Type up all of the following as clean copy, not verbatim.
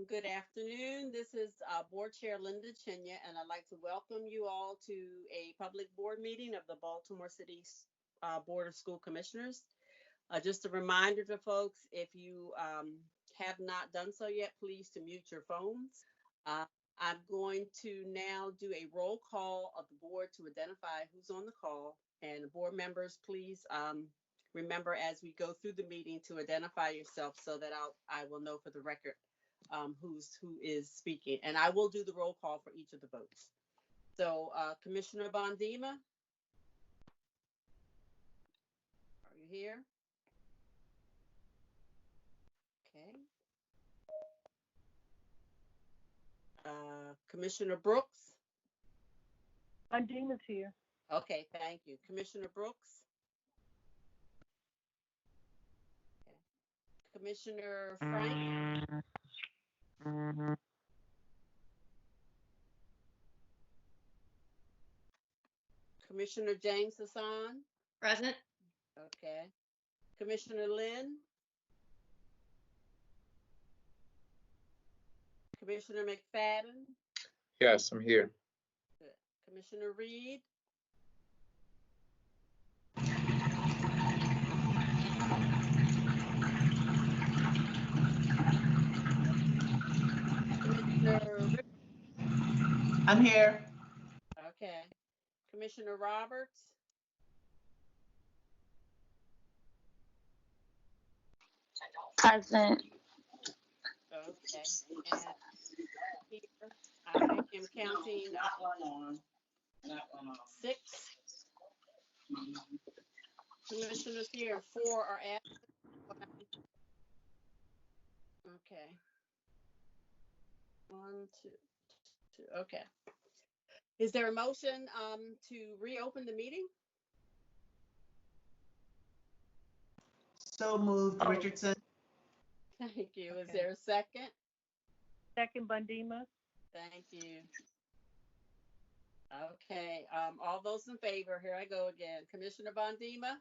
Good afternoon. This is Board Chair Linda Chinya, and I'd like to welcome you all to a public board meeting of the Baltimore City Board of School Commissioners. Just a reminder to folks, if you have not done so yet, please to mute your phones. I'm going to now do a roll call of the board to identify who's on the call. And board members, please remember as we go through the meeting to identify yourself so that I will know for the record who is speaking. And I will do the roll call for each of the votes. So Commissioner Bondima, are you here? Okay. Commissioner Brooks? Bondima's here. Okay, thank you. Commissioner Brooks? Okay. Commissioner Frank? Commissioner James Hassan? Present. Okay. Commissioner Lynn? Commissioner McFadden? Yes, I'm here. Good. Commissioner Reed? Commissioner Rick? I'm here. Okay. Commissioner Roberts? Present. Okay. And here, I am counting 6 commissioners here, 4 are absent. Okay. 1, 2, 2. Okay. Is there a motion to reopen the meeting? So moved, Richardson. Thank you. Is Okay. there a second? Second, Bondima. Thank you. Okay. All those in favor, here I go again. Commissioner Bondima?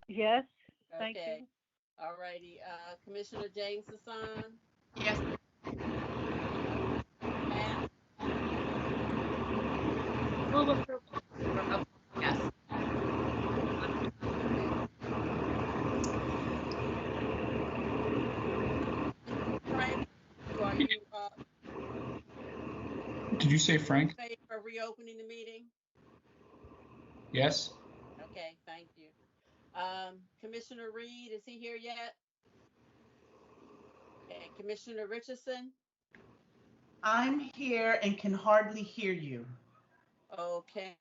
Yes. Thank Okay. you. All righty. Commissioner James Hassan? Yes. Matt? Move approval. Yes. Frank, are you Did you say Frank? in favor of reopening the meeting? Yes. Okay, thank you. Commissioner Reed, is he here yet? Okay, Commissioner Richardson? I'm here and can hardly hear you. Okay.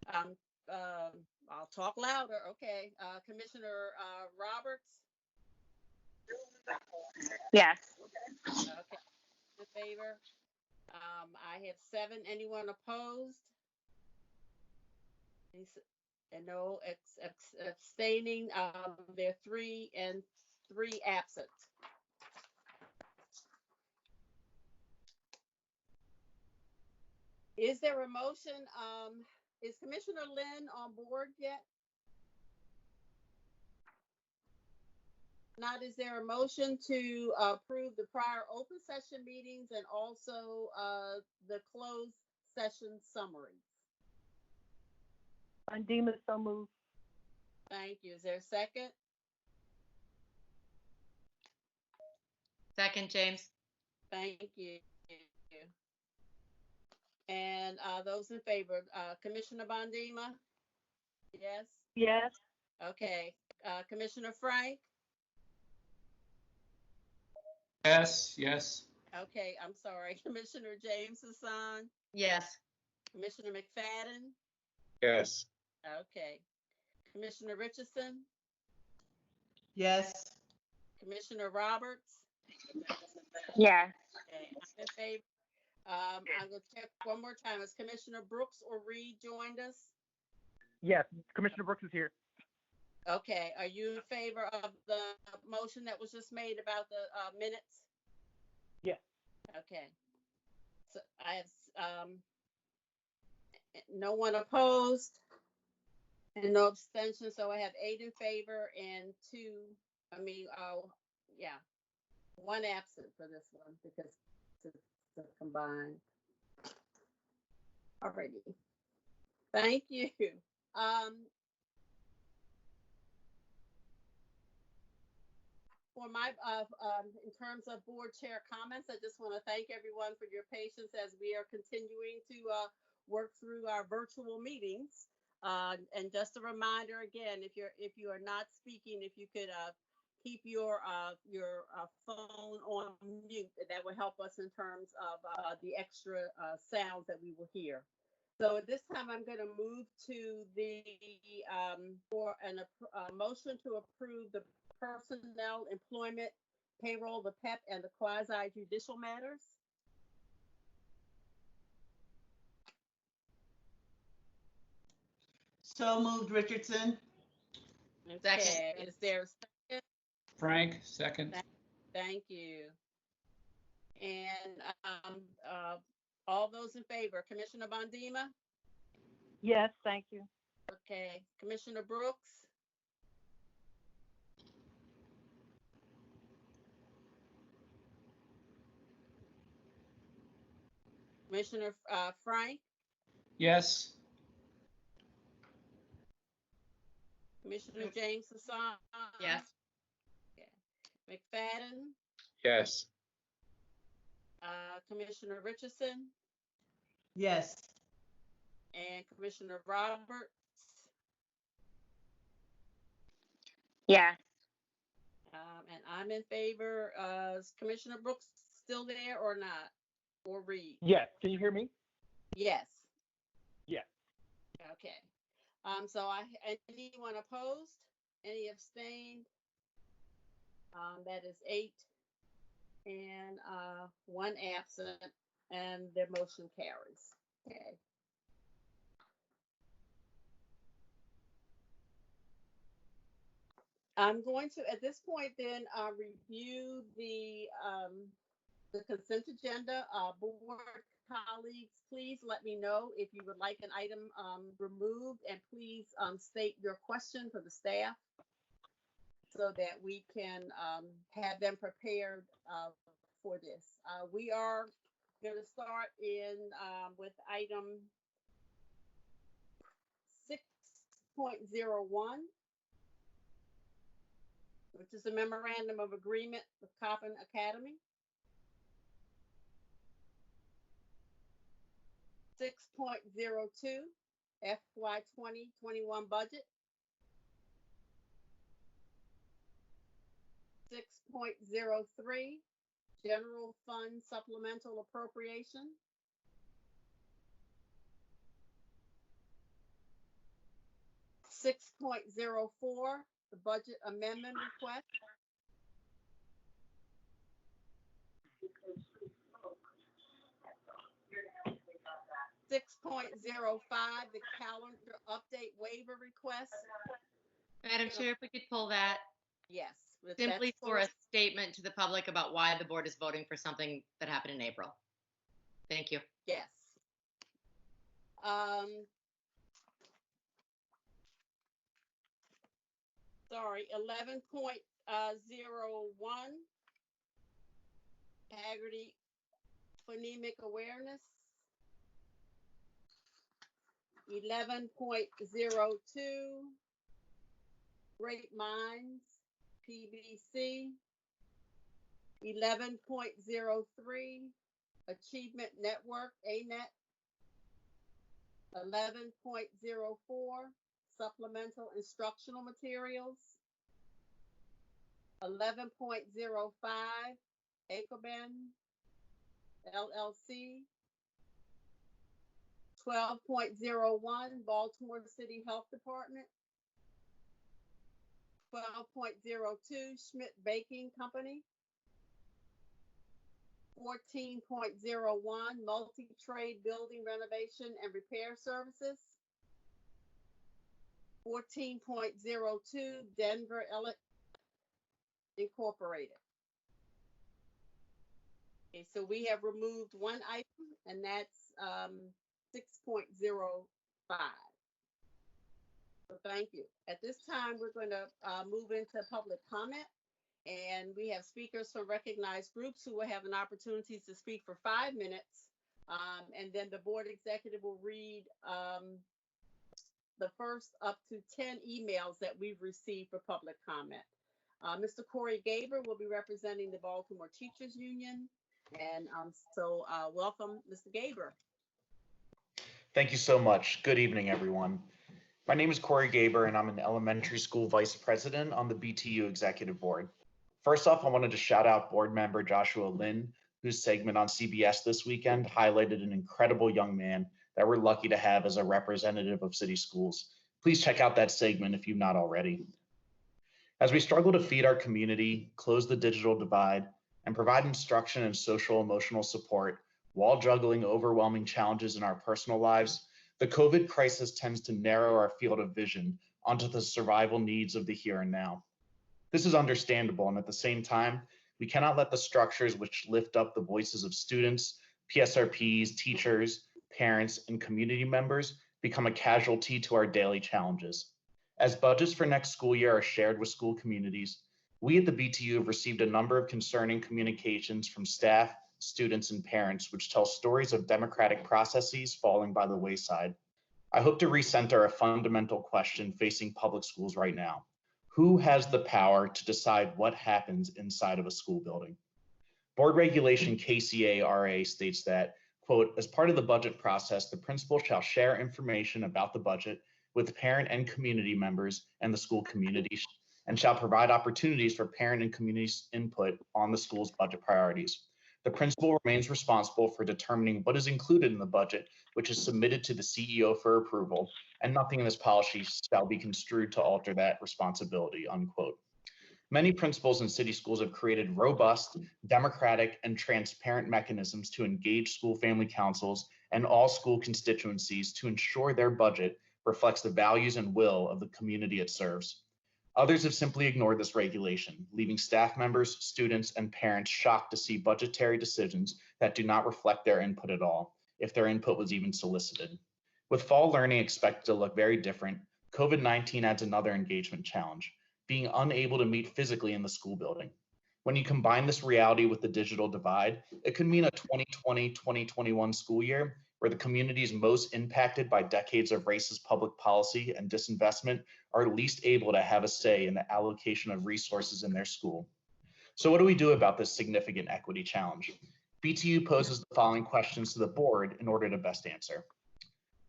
I'll talk louder. Okay. Commissioner Roberts? Yes. Okay. In favor? I have 7. Anyone opposed? And no abstaining. There are 3 and 3 absent. Is there a motion? Is Commissioner Lynn on board yet? Not, is there a motion to approve the prior open session meetings and also the closed session summaries? Bondima, so moved. Thank you. Is there a second? Second, James. Thank you. And those in favor, Commissioner Bondima? Yes? Yes. Okay. Commissioner Frank? Yes. Yes. Okay, I'm sorry. Commissioner James Hassan? Yes. Commissioner McFadden? Yes. Okay. Commissioner Richardson? Yes. Commissioner Roberts? Yes. Okay, I'm in favor. I'm going to check one more time. Has Commissioner Brooks or Reed joined us? Yes, Commissioner Brooks is here. Okay, are you in favor of the motion that was just made about the minutes? Yes. Okay. So I have no one opposed and no abstention. So I have 8 in favor and 2. One absent for this one because it's combined. Alrighty. Thank you. For my, in terms of board chair comments, I just want to thank everyone for your patience as we are continuing to work through our virtual meetings. And just a reminder again, if you are not speaking, if you could keep your phone on mute, that will help us in terms of the extra sounds that we will hear. So at this time, I'm going to move to the for a motion to approve the personnel, employment, payroll, the PEP, and the quasi judicial matters. So moved, Richardson. Second. Okay, is there a second? Frank, second. Thank you. And all those in favor, Commissioner Bondima? Yes, thank you. Okay, Commissioner Brooks? Commissioner Frank? Yes. Commissioner James Hassan? Yes. Okay. McFadden? Yes. Commissioner Richardson? Yes. And Commissioner Roberts? Yes. And I'm in favor. Is Commissioner Brooks still there or not? Or Reed? Yes. Can you hear me? Yes. Yes. Okay. So anyone opposed? Any abstained? That is 8 and 1 absent, and their motion carries. Okay. I'm going to, at this point, then review the consent agenda. Board colleagues, please let me know if you would like an item removed, and please state your question for the staff so that we can have them prepared for this. We are going to start with item 6.01. which is a memorandum of agreement with Coppin Academy. 6.02, FY 2021 budget. 6.03, general fund supplemental appropriation. 6.04, the budget amendment request. 6.05, the calendar update waiver request. Madam Chair, if we could pull that Yes. simply for a statement to the public about why the board is voting for something that happened in April. Thank you. Yes. Sorry, 11.01, Haggerty phonemic awareness. 11.02, Great Minds, PBC. 11.03, Achievement Network, ANET. 11.04, Supplemental Instructional Materials. 11.05, Acoben, LLC. 12.01, Baltimore City Health Department. 12.02, Schmidt Baking Company. 14.01, Multi-Trade Building Renovation and Repair Services. 14.02, Denver Incorporated. Okay, so we have removed one item, and that's 6.05. So thank you. At this time, we're going to move into public comment. And we have speakers from recognized groups who will have an opportunity to speak for 5 minutes. And then the board executive will read the first up to 10 emails that we've received for public comment. Mr. Corey Gaber will be representing the Baltimore Teachers Union. And welcome, Mr. Gaber. Thank you so much. Good evening, everyone. My name is Corey Gaber, and I'm an elementary school vice president on the BTU Executive Board. First off, I wanted to shout out board member Joshua Lin, whose segment on CBS this weekend highlighted an incredible young man that we're lucky to have as a representative of city schools. Please check out that segment if you've not already. As we struggle to feed our community, close the digital divide, and provide instruction and social emotional support while juggling overwhelming challenges in our personal lives, the COVID crisis tends to narrow our field of vision onto the survival needs of the here and now. This is understandable, and at the same time, we cannot let the structures which lift up the voices of students, PSRPs, teachers, parents, and community members become a casualty to our daily challenges. As budgets for next school year are shared with school communities, we at the BTU have received a number of concerning communications from staff, students, and parents, which tell stories of democratic processes falling by the wayside. I hope to recenter a fundamental question facing public schools right now. Who has the power to decide what happens inside of a school building? Board Regulation KCA-RA states that, quote, as part of the budget process, the principal shall share information about the budget with parent and community members and the school community, and shall provide opportunities for parent and community input on the school's budget priorities. The principal remains responsible for determining what is included in the budget, which is submitted to the CEO for approval, and nothing in this policy shall be construed to alter that responsibility, unquote. Many principals in city schools have created robust, democratic, and transparent mechanisms to engage school family councils and all school constituencies to ensure their budget reflects the values and will of the community it serves. Others have simply ignored this regulation, leaving staff members, students, and parents shocked to see budgetary decisions that do not reflect their input at all, if their input was even solicited. With fall learning expected to look very different, COVID-19 adds another engagement challenge, being unable to meet physically in the school building. When you combine this reality with the digital divide, it could mean a 2020-2021 school year where the communities most impacted by decades of racist public policy and disinvestment are least able to have a say in the allocation of resources in their school. So what do we do about this significant equity challenge? BTU poses the following questions to the board in order to best answer.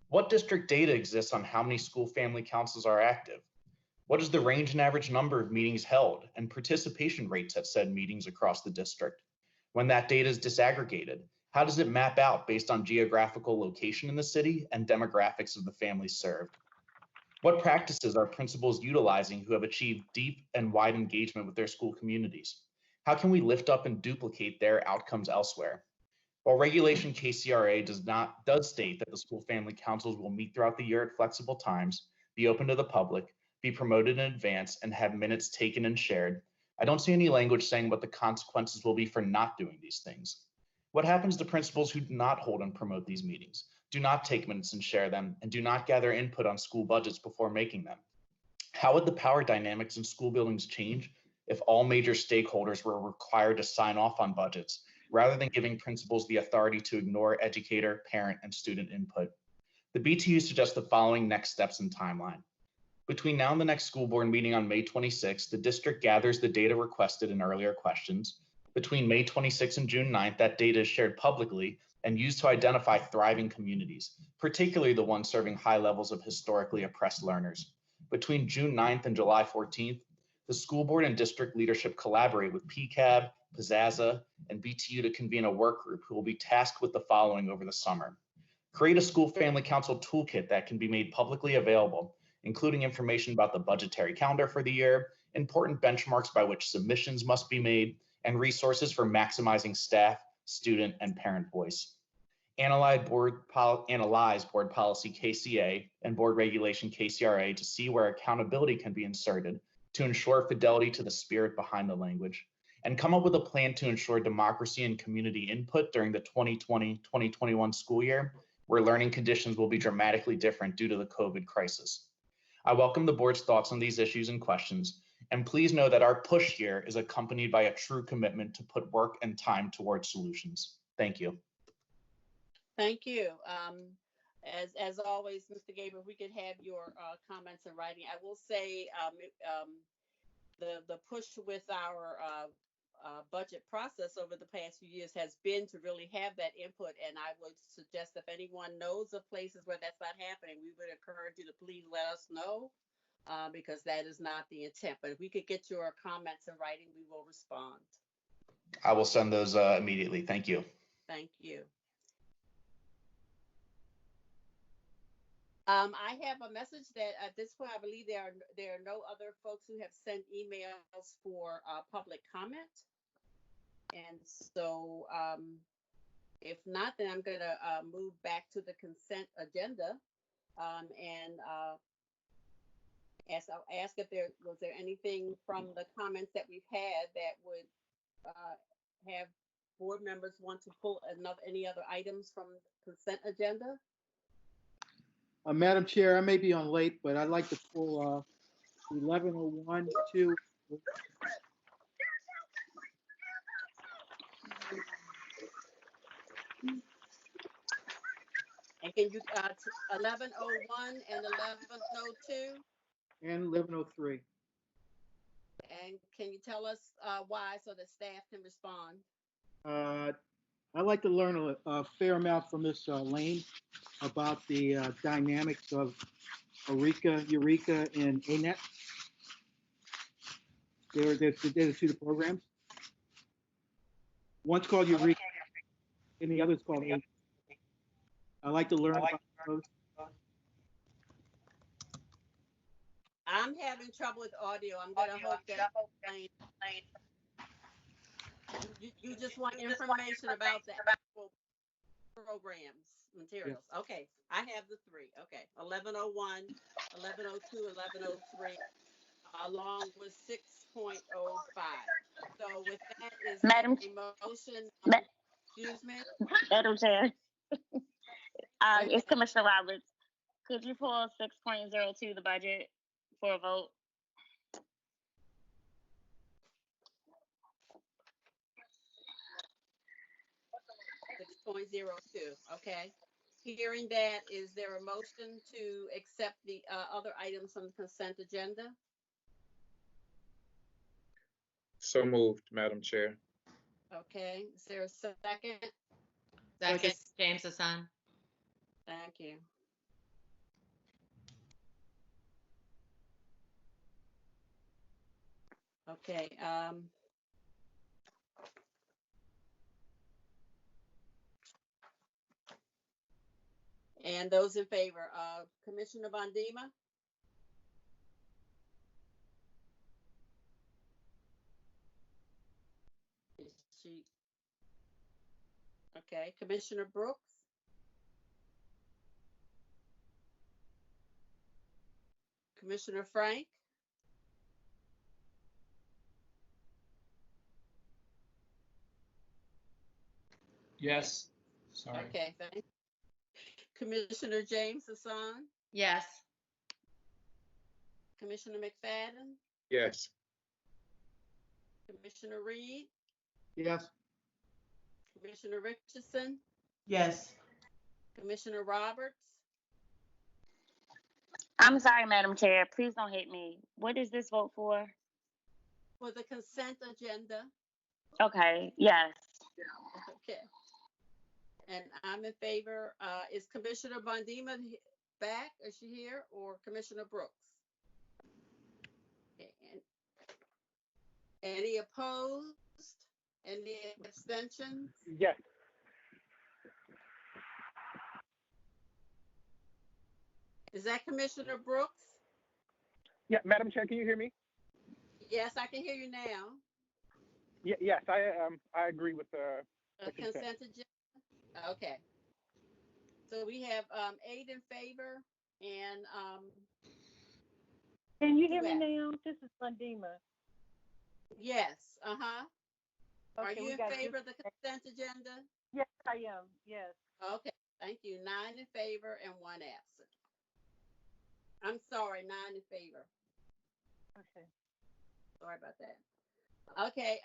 What district data exists on how many school family councils are active? What is the range and average number of meetings held and participation rates at said meetings across the district? When that data is disaggregated, how does it map out based on geographical location in the city and demographics of the families served? What practices are principals utilizing who have achieved deep and wide engagement with their school communities? How can we lift up and duplicate their outcomes elsewhere? While Regulation KCRA does state that the school family councils will meet throughout the year at flexible times, be open to the public, be promoted in advance, and have minutes taken and shared, I don't see any language saying what the consequences will be for not doing these things. What happens to principals who do not hold and promote these meetings, do not take minutes and share them, and do not gather input on school budgets before making them? How would the power dynamics in school buildings change if all major stakeholders were required to sign off on budgets, rather than giving principals the authority to ignore educator, parent, and student input? The BTU suggests the following next steps and timeline. Between now and the next school board meeting on May 26th, the district gathers the data requested in earlier questions. Between May 26th and June 9th, that data is shared publicly and used to identify thriving communities, particularly the ones serving high levels of historically oppressed learners. Between June 9th and July 14th, the school board and district leadership collaborate with PCAB, Pizzazza, and BTU to convene a work group who will be tasked with the following over the summer. Create a school family council toolkit that can be made publicly available, including information about the budgetary calendar for the year, important benchmarks by which submissions must be made, and resources for maximizing staff, student, and parent voice. Analyze board policy KCA and board regulation KCRA to see where accountability can be inserted to ensure fidelity to the spirit behind the language, and come up with a plan to ensure democracy and community input during the 2020-2021 school year, where learning conditions will be dramatically different due to the COVID crisis. I welcome the board's thoughts on these issues and questions, And please know that our push here is accompanied by a true commitment to put work and time towards solutions. Thank you. Thank you. As always, Mr. Gabriel, if we could have your comments in writing. I will say the push with our budget process over the past few years has been to really have that input. And I would suggest if anyone knows of places where that's not happening, we would encourage you to please let us know because that is not the intent. But if we could get your comments in writing, we will respond. I will send those immediately. Thank you. Thank you. I have a message that at this point, I believe there are no other folks who have sent emails for public comment. And so if not, then I'm going to move back to the consent agenda and ask if was there anything from the comments that we've had that would have board members want to pull any other items from the consent agenda? Madam Chair, I may be on late, but I'd like to pull 1101, 2. And can you 1101 and 1102? And 1103. And can you tell us why so that staff can respond? I'd like to learn a fair amount from Ms. Lane about the dynamics of Eureka, and ANET. They're the two programs. One's called Eureka, and the other's called ANET. I'd like to learn about those. I'm having trouble with audio. I'm going to hope that you just want information about the actual programs, materials. Yeah. Okay, I have the three. Okay, 1101, 1102, 1103, along with 6.05. So with that is Madam, a motion. Excuse me. Madam Chair. It's Commissioner Roberts. Could you pull 6.02, the budget, for a vote? .02. Okay. Hearing that, is there a motion to accept the other items on the consent agenda? So moved, Madam Chair. Okay. Is there a second? Second, James Hassan. Thank you. Okay. And those in favor, Commissioner Bondima? Is she? Okay, Commissioner Brooks? Commissioner Frank? Yes. Sorry. Okay, thank you. Commissioner James Hassan? Yes. Commissioner McFadden? Yes. Commissioner Reed? Yes. Commissioner Richardson? Yes. Commissioner Roberts? I'm sorry, Madam Chair. Please don't hate me. What is this vote for? For the consent agenda. Okay, yes. Okay. And I'm in favor. Is Commissioner Bondima back? Is she here? Or Commissioner Brooks? Okay. Any opposed? Any abstentions? Yes. Is that Commissioner Brooks? Yeah, Madam Chair, can you hear me? Yes, I can hear you now. Yes, I agree with the Consent agenda? Okay. So we have 8 in favor and Can you hear me now? This is Bondima. yes, uh-huh. Are Okay, you in favor of the consent agenda? Yes, I am. Yes. Okay, thank you. 9 in favor and 1 absent. I'm sorry, 9 in favor. Okay. Sorry about that. Okay,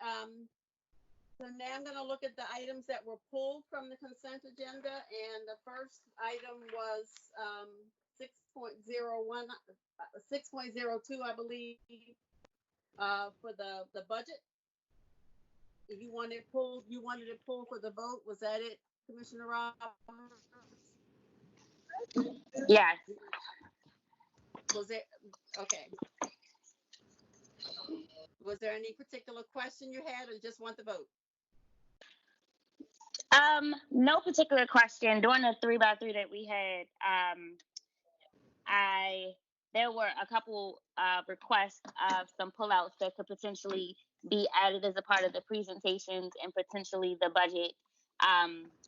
so now I'm gonna look at the items that were pulled from the consent agenda, and the first item was, 6.01, 6.02, I believe, for the budget. You wanted it pulled for the vote, was that it, Commissioner Roberts? Yes. Was it, okay. Was there any particular question you had, or just want the vote? No particular question. During the 3x3 that we had, there were a couple requests of some pullouts that could potentially be added as a part of the presentations and potentially the budget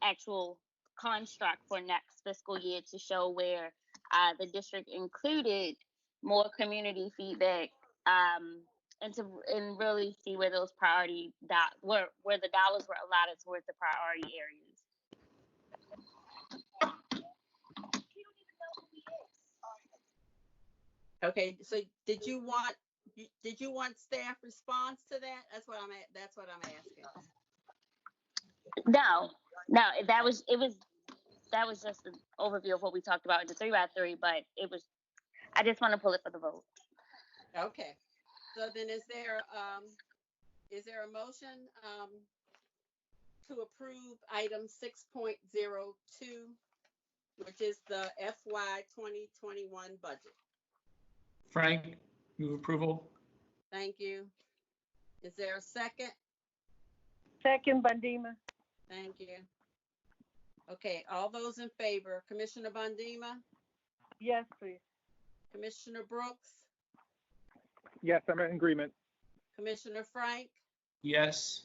actual construct for next fiscal year to show where the district included more community feedback and really see where those where the dollars were allotted towards the priority areas. Okay, so did you want staff response to that? That's what I'm asking. No, that was just an overview of what we talked about in the 3x3, but I just want to pull it for the vote. Okay, so then is there a motion to approve item 6.02, which is the FY 2021 budget? Frank, move approval. Thank you. Is there a second? Second, Bondima. Thank you. Okay, all those in favor, Commissioner Bondima, Yes, please. Commissioner Brooks, Yes, I'm in agreement. Commissioner Frank, Yes.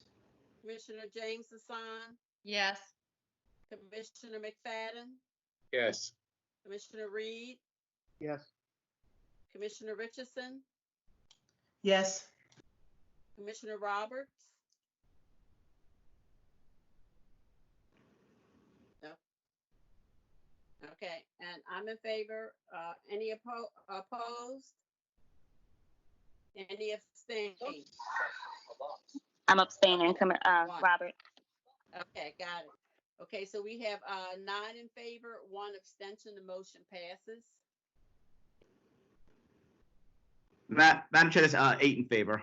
Commissioner James Hassan, Yes. Commissioner McFadden, Yes. Commissioner Reed, Yes. Commissioner Richardson, Yes. Commissioner Roberts. No. Okay, and I'm in favor. Any opposed? Any abstained? I'm abstaining, Robert. Okay, got it. Okay, so we have 9 in favor, 1 abstention. The motion passes. Madam Chair, that's 8 in favor.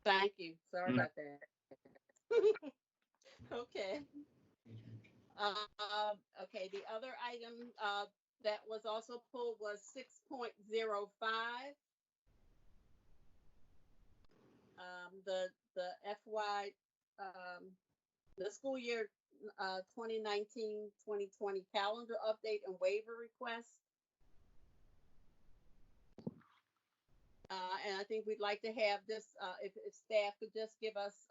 Thank you. Sorry about that. Okay. Okay, the other item that was also pulled was 6.05. The FY the school year 2019-2020 calendar update and waiver request. And I think we'd like to have this, if staff could just give us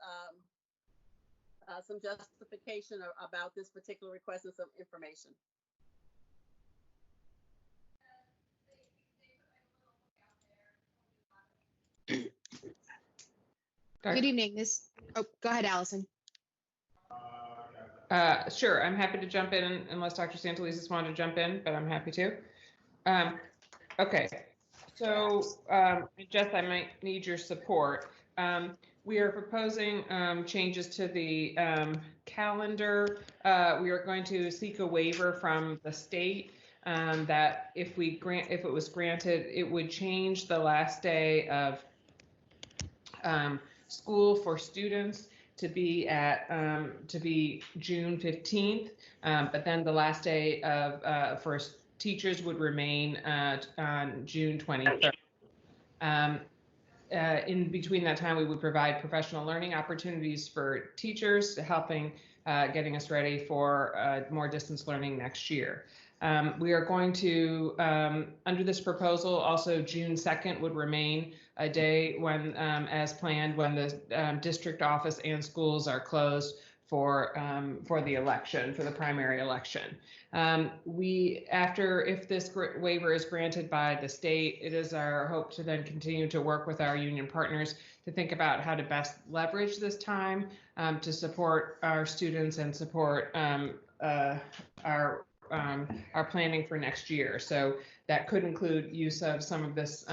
some justification about this particular request and some information. Good evening. Go ahead, Allison. Sure, I'm happy to jump in unless Dr. Santelises wanted to jump in, but I'm happy to. Okay, so Jess, I might need your support. We are proposing changes to the calendar. We are going to seek a waiver from the state that if it was granted, it would change the last day of school for students to be June 15th, but then the last day of for teachers would remain on June 23rd. In between that time, we would provide professional learning opportunities for teachers, helping getting us ready for more distance learning next year. We are going to, under this proposal, also June 2nd would remain a day when, as planned, when the district office and schools are closed for the election, for the primary election. If this waiver is granted by the state, it is our hope to then continue to work with our union partners to think about how to best leverage this time to support our students and support our our planning for next year. So that could include use of some of this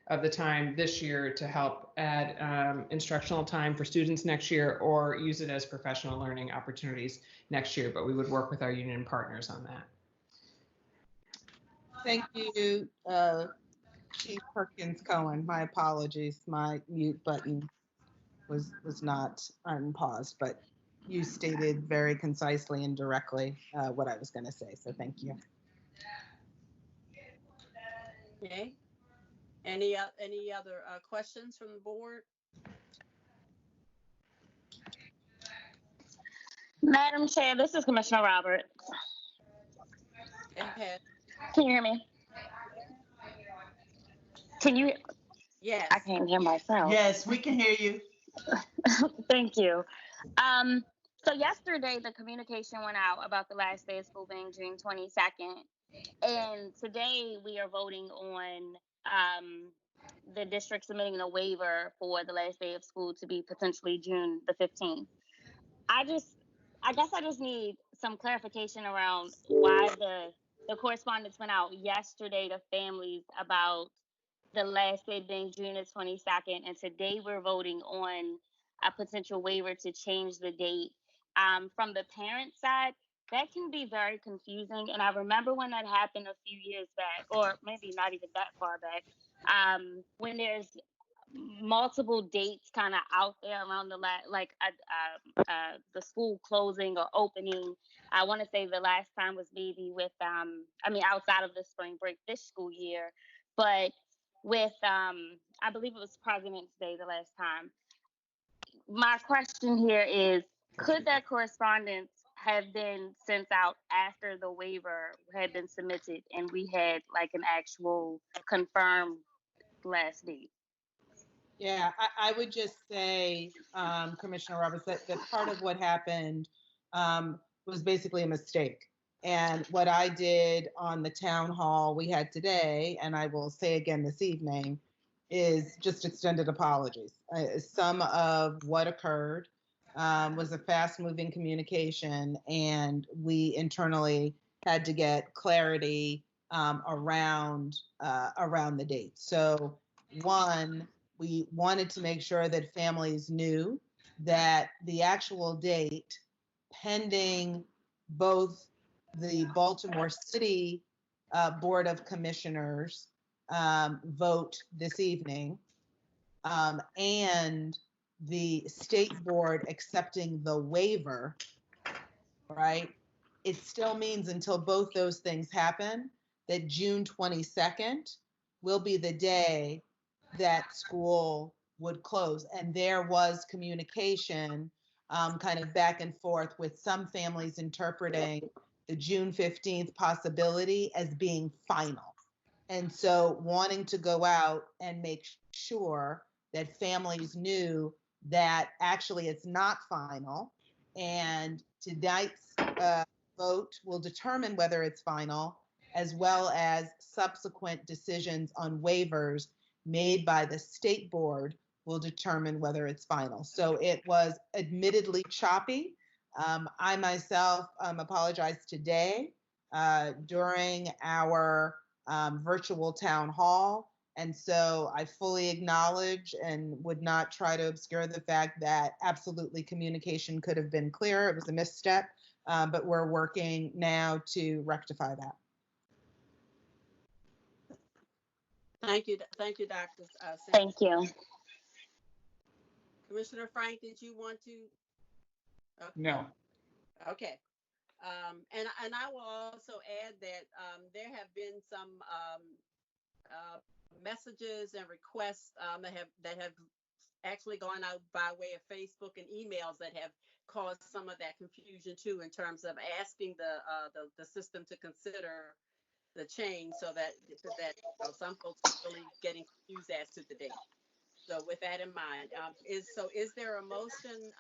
of the time this year to help add instructional time for students next year, or use it as professional learning opportunities next year. But we would work with our union partners on that. Thank you, Chief Perkins Cohen. My apologies. My mute button was not unpaused, but you stated very concisely and directly what I was going to say. So thank you. Okay. Any other questions from the board? Madam Chair, this is Commissioner Roberts. Go ahead. Can you hear me? Can you? Yes. I can't hear myself. Yes, we can hear you. Thank you. So yesterday, the communication went out about the last day of school being June 22nd. And today we are voting on the district submitting a waiver for the last day of school to be potentially June the 15th. I guess I just need some clarification around why the correspondence went out yesterday to families about the last day being June the 22nd, and today we're voting on a potential waiver to change the date. From the parent side, that can be very confusing, and I remember when that happened a few years back, or maybe not even that far back, when there's multiple dates kind of out there around the school closing or opening. I want to say the last time was maybe with outside of the spring break this school year, but with I believe it was President's Day the last time. My question here is, could that correspondence have been sent out after the waiver had been submitted and we had like an actual confirmed last date? Yeah, I would just say, Commissioner Roberts, that part of what happened was basically a mistake. And what I did on the town hall we had today, and I will say again this evening, is just extended apologies. Some of what occurred was a fast-moving communication, and we internally had to get clarity around the date. So, one, we wanted to make sure that families knew that the actual date, pending both the Baltimore City Board of Commissioners vote this evening and the state board accepting the waiver, right? It still means until both those things happen, that June 22nd will be the day that school would close. And there was communication kind of back and forth with some families interpreting the June 15th possibility as being final. And so wanting to go out and make sure that families knew that actually it's not final, and tonight's vote will determine whether it's final, as well as subsequent decisions on waivers made by the state board will determine whether it's final. So it was admittedly choppy. I myself apologized today during our virtual town hall. And so I fully acknowledge and would not try to obscure the fact that absolutely communication could have been clearer. It was a misstep, but we're working now to rectify that. Thank you, Dr. Thank you. Commissioner Frank, did you want to? Okay. No. Okay. And I will also add that there have been some messages and requests that have actually gone out by way of Facebook and emails that have caused some of that confusion too, in terms of asking the system to consider the change, so that some folks are really getting confused as to the date. So with that in mind, is there a motion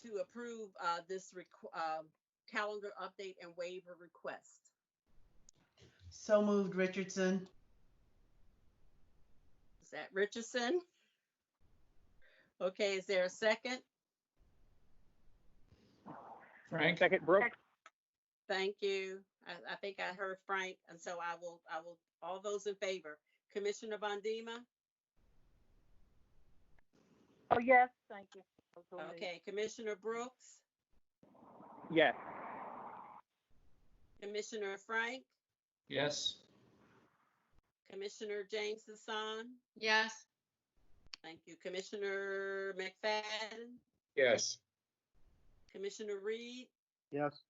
to approve this calendar update and waiver request? So moved, Richardson. Is that Richardson? Okay, is there a second? Frank? Second, Brooks. Thank you. I think I heard Frank, and so I will, all those in favor. Commissioner Bondima? Oh, yes, thank you. Okay, Commissioner Brooks? Yes. Commissioner Frank? Yes. Commissioner James Hassan? Yes. Thank you. Commissioner McFadden? Yes. Commissioner Reed? Yes.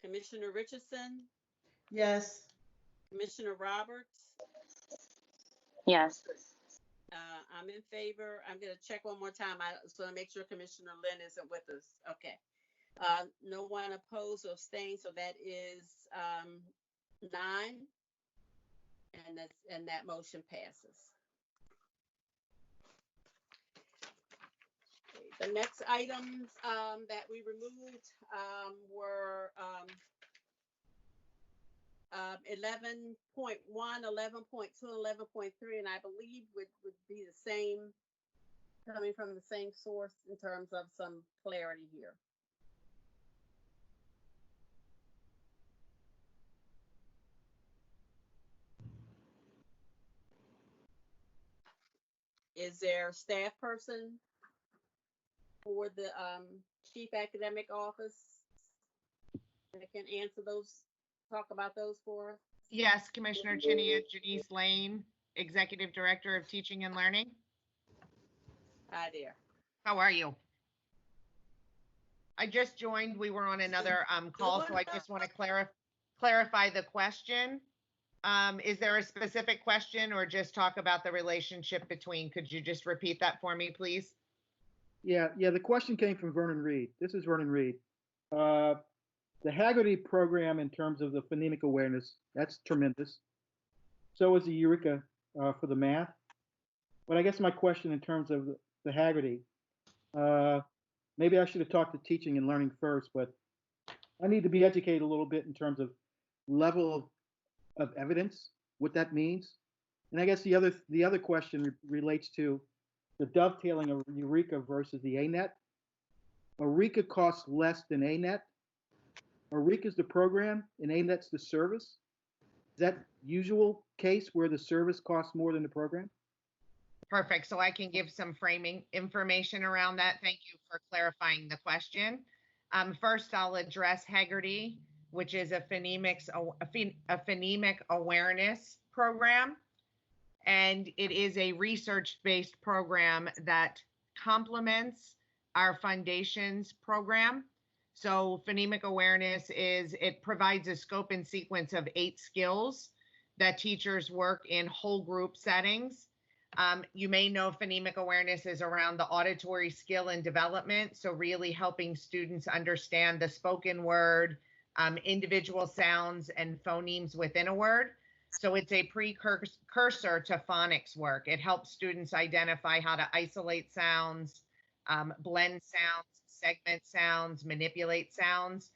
Commissioner Richardson? Yes. Commissioner Roberts? Yes. I'm in favor. I'm going to check one more time. I just want to make sure Commissioner Lynn isn't with us. Okay. No one opposed or abstained, so that is 9, and that motion passes. Okay, the next items that we removed were 11.1, 11.2, 11.3, and I believe would be the same, coming from the same source in terms of some clarity here. Is there a staff person for the chief academic office that can answer those, talk about those for us? Yes, Commissioner Chinia, Janice Lane, Executive Director of Teaching and Learning. Hi there. How are you? I just joined. We were on another call, so I just want to clarify the question. Is there a specific question or just talk about the relationship between? Could you just repeat that for me, please? Yeah, the question came from Vernon Reed. This is Vernon Reed. The Haggerty program in terms of the phonemic awareness, that's tremendous. So is the Eureka for the math. But I guess my question in terms of the Haggerty, maybe I should have talked to teaching and learning first, but I need to be educated a little bit in terms of level of evidence, what that means. And I guess the other question relates to the dovetailing of Eureka versus the ANET. Eureka costs less than ANET. Eureka's the program and ANET's the service. Is that usual case where the service costs more than the program? Perfect. So I can give some framing information around that. Thank you for clarifying the question. First, I'll address Haggerty, which is a phonemic awareness program. And it is a research-based program that complements our foundations program. So phonemic awareness it provides a scope and sequence of 8 skills that teachers work in whole group settings. You may know phonemic awareness is around the auditory skill and development. So really helping students understand the spoken word, individual sounds and phonemes within a word. So it's a precursor to phonics work. It helps students identify how to isolate sounds, blend sounds, segment sounds, manipulate sounds.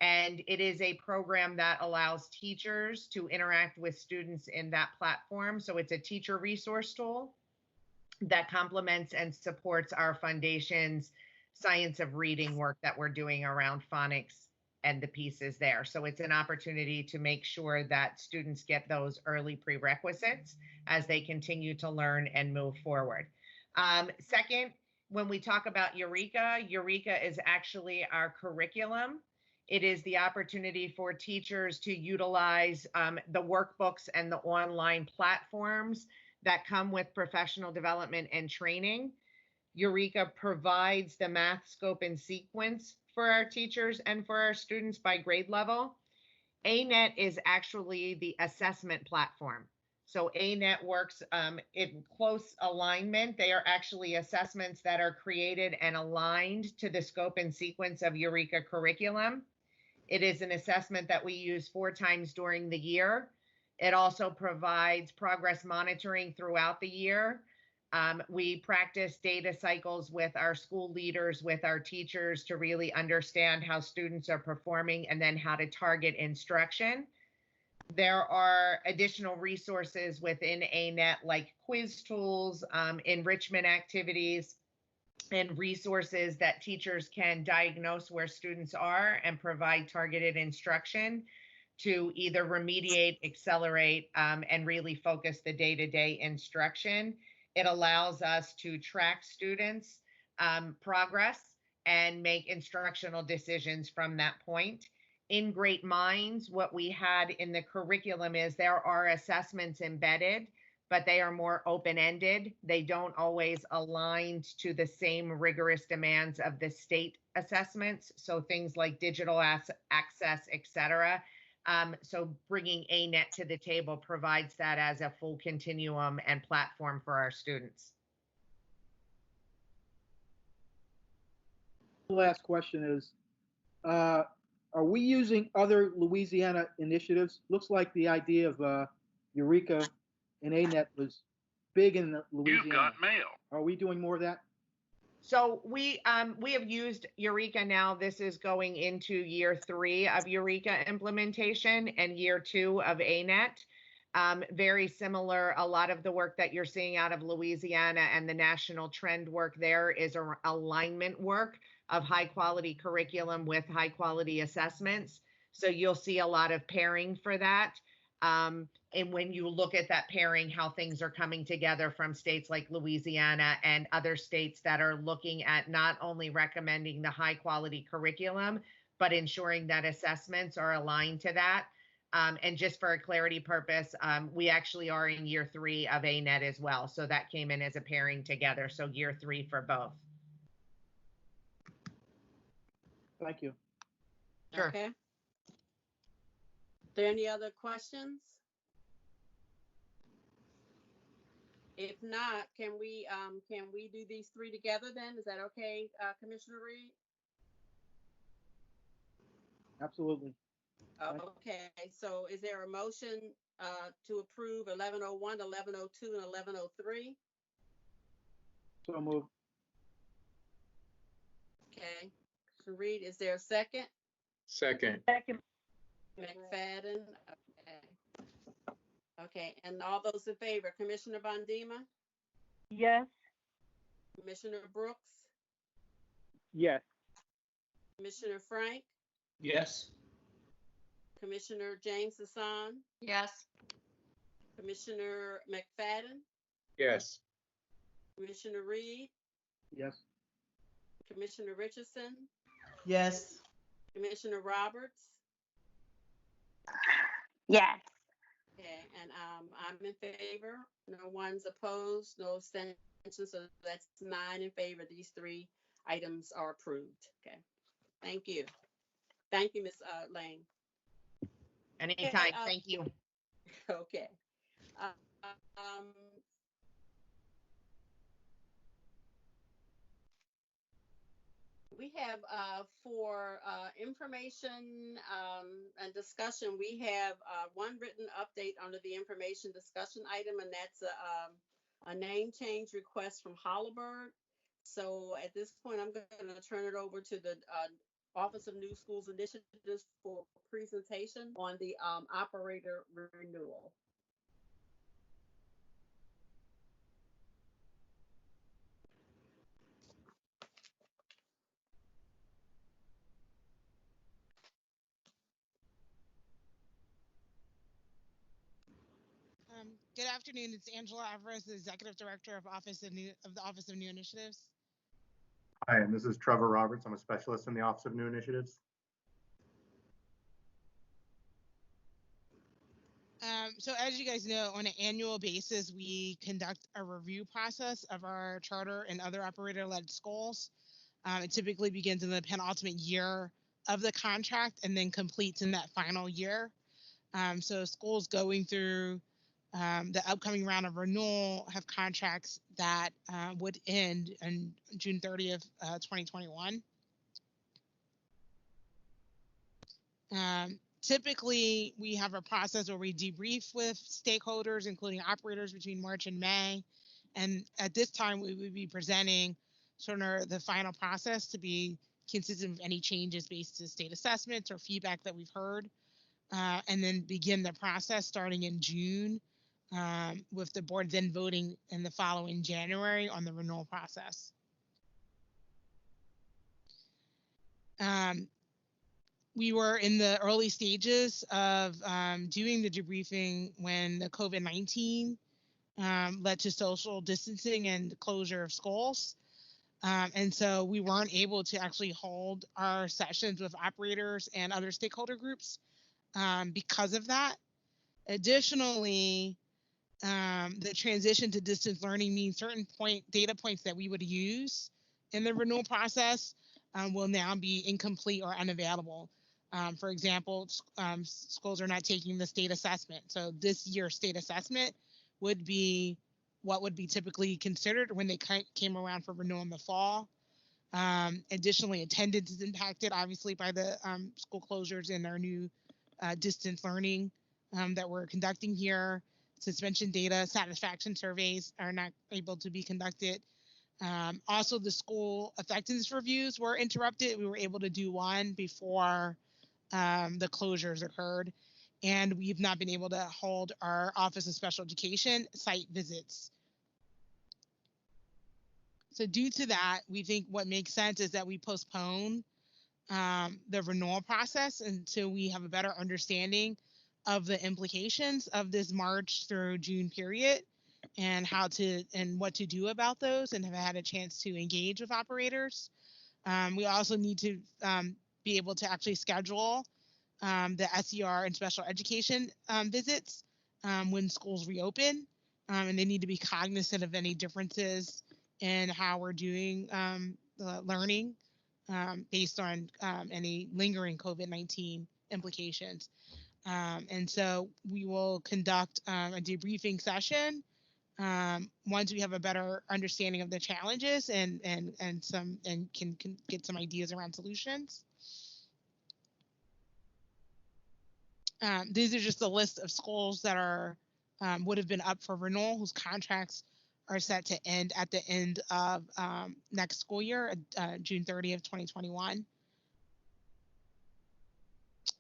And it is a program that allows teachers to interact with students in that platform. So it's a teacher resource tool that complements and supports our foundation's science of reading work that we're doing around phonics and the pieces there. So it's an opportunity to make sure that students get those early prerequisites as they continue to learn and move forward. Second, when we talk about Eureka, Eureka is actually our curriculum. It is the opportunity for teachers to utilize the workbooks and the online platforms that come with professional development and training. Eureka provides the math scope and sequence for our teachers and for our students by grade level. ANET is actually the assessment platform. So ANET works in close alignment. They are actually assessments that are created and aligned to the scope and sequence of Eureka curriculum. It is an assessment that we use 4 times during the year. It also provides progress monitoring throughout the year. We practice data cycles with our school leaders, with our teachers to really understand how students are performing and then how to target instruction. There are additional resources within ANET like quiz tools, enrichment activities, and resources that teachers can diagnose where students are and provide targeted instruction to either remediate, accelerate, and really focus the day-to-day instruction. It allows us to track students' progress and make instructional decisions from that point. In Great Minds, what we had in the curriculum is there are assessments embedded, but they are more open-ended. They don't always align to the same rigorous demands of the state assessments. So things like digital access, et cetera. So bringing ANET to the table provides that as a full continuum and platform for our students. The last question is, are we using other Louisiana initiatives? Looks like the idea of Eureka and ANET was big in Louisiana. You've got mail. Are we doing more of that? So we have used Eureka now. This is going into year 3 of Eureka implementation and year 2 of ANET. Very similar. A lot of the work that you're seeing out of Louisiana and the national trend work there is alignment work of high quality curriculum with high quality assessments. So you'll see a lot of pairing for that. And when you look at that pairing, how things are coming together from states like Louisiana and other states that are looking at not only recommending the high quality curriculum, but ensuring that assessments are aligned to that. And just for a clarity purpose, we actually are in year 3 of ANET as well. So that came in as a pairing together. So year 3 for both. Thank you. Sure. Okay. Are there any other questions? If not, can we do these 3 together then? Is that okay, Commissioner Reed? Absolutely. Okay, so is there a motion to approve 1101, 1102, and 1103? So moved. Okay. Commissioner Reed, is there a second? Second. Second. McFadden, okay. Okay, and all those in favor, Commissioner Bondima, Yes. Commissioner Brooks, Yes. Commissioner Frank, Yes. Commissioner James Hassan, Yes. Commissioner McFadden, Yes. Commissioner Reed, Yes. Commissioner Richardson, Yes. Commissioner Roberts. Yes. Okay, and I'm in favor. No one's opposed, no abstentions, so that's 9 in favor. These 3 items are approved. Okay, thank you. Thank you, Ms. Lane. Anytime. Thank you. Okay. We have for information and discussion, we have one written update under the information discussion item, and that's a name change request from Holabird. So at this point, I'm going to turn it over to the Office of New Schools Initiatives for presentation on the operator renewal. Good afternoon. It's Angela Alvarez, the Executive Director of the Office of New Initiatives. Hi, and this is Trevor Roberts. I'm a specialist in the Office of New Initiatives. So as you guys know, on an annual basis, we conduct a review process of our charter and other operator-led schools. It typically begins in the penultimate year of the contract and then completes in that final year. So schools going through the upcoming round of renewal have contracts that would end on June 30th, 2021. Typically, we have a process where we debrief with stakeholders, including operators, between March and May. And at this time, we would be presenting sort of the final process to be consistent with any changes based on state assessments or feedback that we've heard. And then begin the process starting in June, with the board then voting in the following January on the renewal process. We were in the early stages of doing the debriefing when the COVID-19 led to social distancing and closure of schools. And so we weren't able to actually hold our sessions with operators and other stakeholder groups because of that. Additionally, the transition to distance learning means certain data points that we would use in the renewal process will now be incomplete or unavailable. For example, schools are not taking the state assessment. So this year's state assessment would be what would be typically considered when they came around for renewal in the fall. Additionally, attendance is impacted obviously by the school closures and our new distance learning that we're conducting here. Suspension data, satisfaction surveys are not able to be conducted. Also, the school effectiveness reviews were interrupted. We were able to do one before the closures occurred, and we've not been able to hold our Office of Special Education site visits. So due to that, we think what makes sense is that we postpone the renewal process until we have a better understanding of the implications of this March through June period and what to do about those, and have had a chance to engage with operators. We also need to be able to actually schedule the SER and special education visits when schools reopen, and they need to be cognizant of any differences in how we're doing the learning based on any lingering COVID-19 implications. And so we will conduct a debriefing session once we have a better understanding of the challenges and can get some ideas around solutions. These are just a list of schools that are would have been up for renewal, whose contracts are set to end at the end of next school year, June 30th, 2021.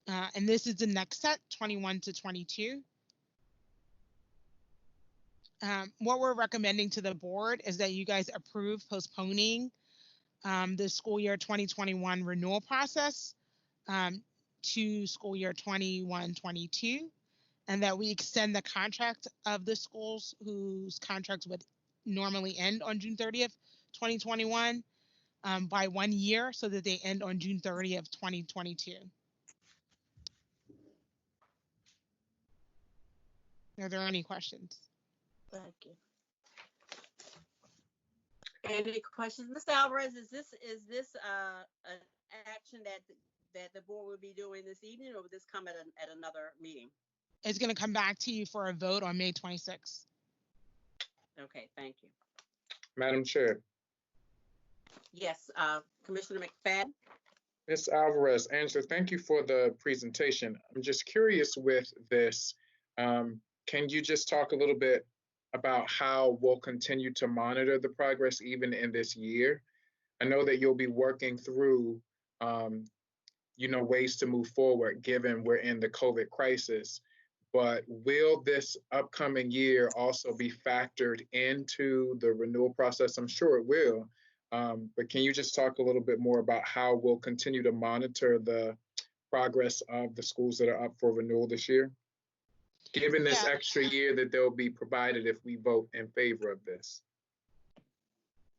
And this is the next set, 21 to 22. What we're recommending to the board is that you guys approve postponing the school year 2021 renewal process to school year 21-22, and that we extend the contract of the schools whose contracts would normally end on June 30th, 2021 by 1 year, so that they end on June 30th, 2022. Are there any questions? Thank you. Any questions, Mr. Alvarez? Is this an action that the board will be doing this evening, or will this come at another meeting? It's going to come back to you for a vote on May 26th. Okay, thank you. Madam Chair. Yes, Commissioner McFadden. Ms. Alvarez, Angela, thank you for the presentation. I'm just curious with this. Can you just talk a little bit about how we'll continue to monitor the progress even in this year? I know that you'll be working through, ways to move forward given we're in the COVID crisis, but will this upcoming year also be factored into the renewal process? I'm sure it will, but can you just talk a little bit more about how we'll continue to monitor the progress of the schools that are up for renewal this year, given this extra year that they'll be provided if we vote in favor of this?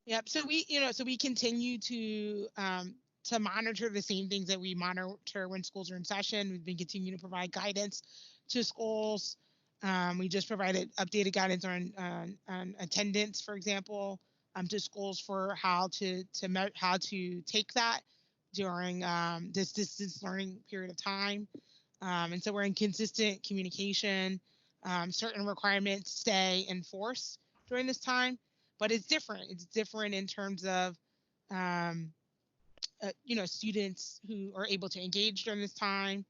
Yep. So we continue to monitor the same things that we monitor when schools are in session. We've been continuing to provide guidance to schools. We just provided updated guidance on attendance, for example, to schools for how to take that during this distance learning period of time. And so we're in consistent communication. Certain requirements stay in force during this time, but it's different. It's different in terms of students who are able to engage during this time.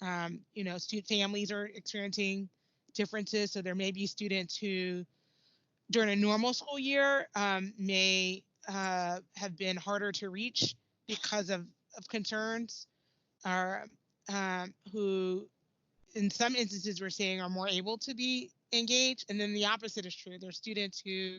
Student families are experiencing differences. So there may be students who, during a normal school year, may have been harder to reach because of concerns, or who, in some instances, we're seeing are more able to be engaged. And then the opposite is true. There's students who,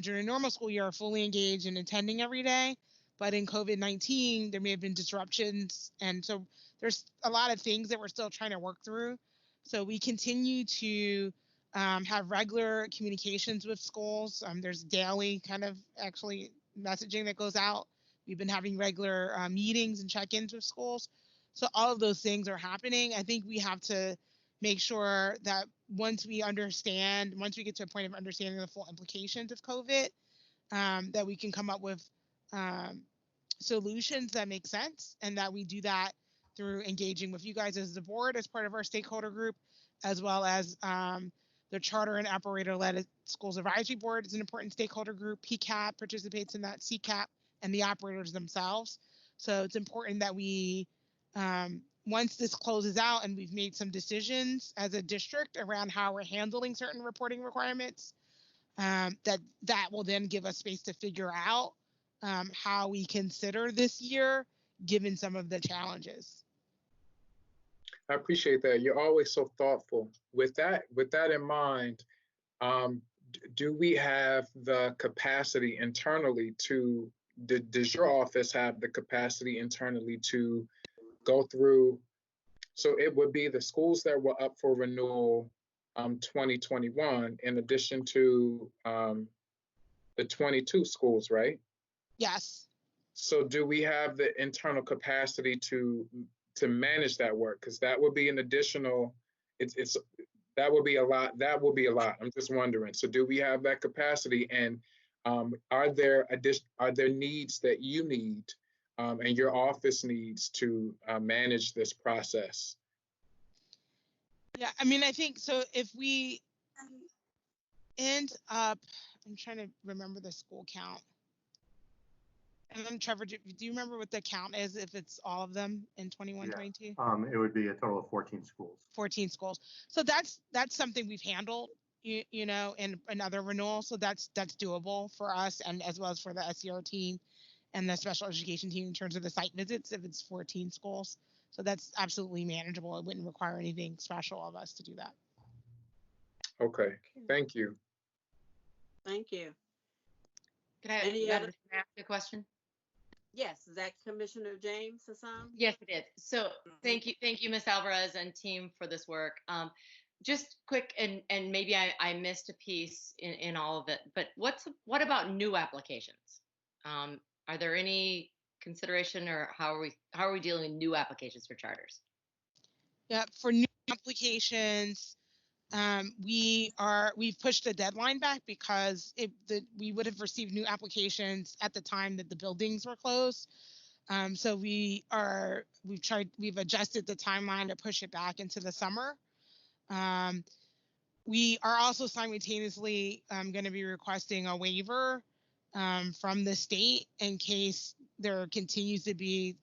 during a normal school year, are fully engaged and attending every day, but in COVID-19, there may have been disruptions. And so there's a lot of things that we're still trying to work through. So we continue to have regular communications with schools. There's daily kind of actually messaging that goes out. We've been having regular meetings and check-ins with schools. So all of those things are happening. I think we have to make sure that once we get to a point of understanding the full implications of COVID, that we can come up with solutions that make sense, and that we do that through engaging with you guys as the board as part of our stakeholder group, as well as the Charter and Operator-Led Schools Advisory Board is an important stakeholder group. PCAP participates in that, CCAP, and the operators themselves. So it's important that we, once this closes out and we've made some decisions as a district around how we're handling certain reporting requirements, that will then give us space to figure out how we consider this year, given some of the challenges. I appreciate that. You're always so thoughtful. With that in mind, do we have the capacity internally to, does your office have the capacity internally to go through? So it would be the schools that were up for renewal 2021, in addition to the 22 schools, right? Yes. So do we have the internal capacity to manage that work? Because that would be an additional, that would be a lot. I'm just wondering. So do we have that capacity? And are there needs that you need and your office needs to manage this process? Yeah, I mean, I think so. If we end up, I'm trying to remember the school count. And then Trevor, do you remember what the count is if it's all of them in 21, 22? It would be a total of 14 schools. 14 schools. So that's something we've handled, you know, in another renewal. So that's doable for us, and as well as for the SER team and the special education team in terms of the site visits if it's 14 schools. So that's absolutely manageable. It wouldn't require anything special of us to do that. Okay, thank you. Thank you. Can I ask a question? Yes, is that Commissioner James Hassan? Yes, it is. So thank you, Ms. Alvarez and team for this work. Just quick, and maybe I missed a piece in all of it, but what about new applications? Are there any consideration, or how are we dealing with new applications for charters? Yeah, for new applications, we've pushed the deadline back because we would have received new applications at the time that the buildings were closed. So we've adjusted the timeline to push it back into the summer. We are also simultaneously going to be requesting a waiver from the state in case there continues to be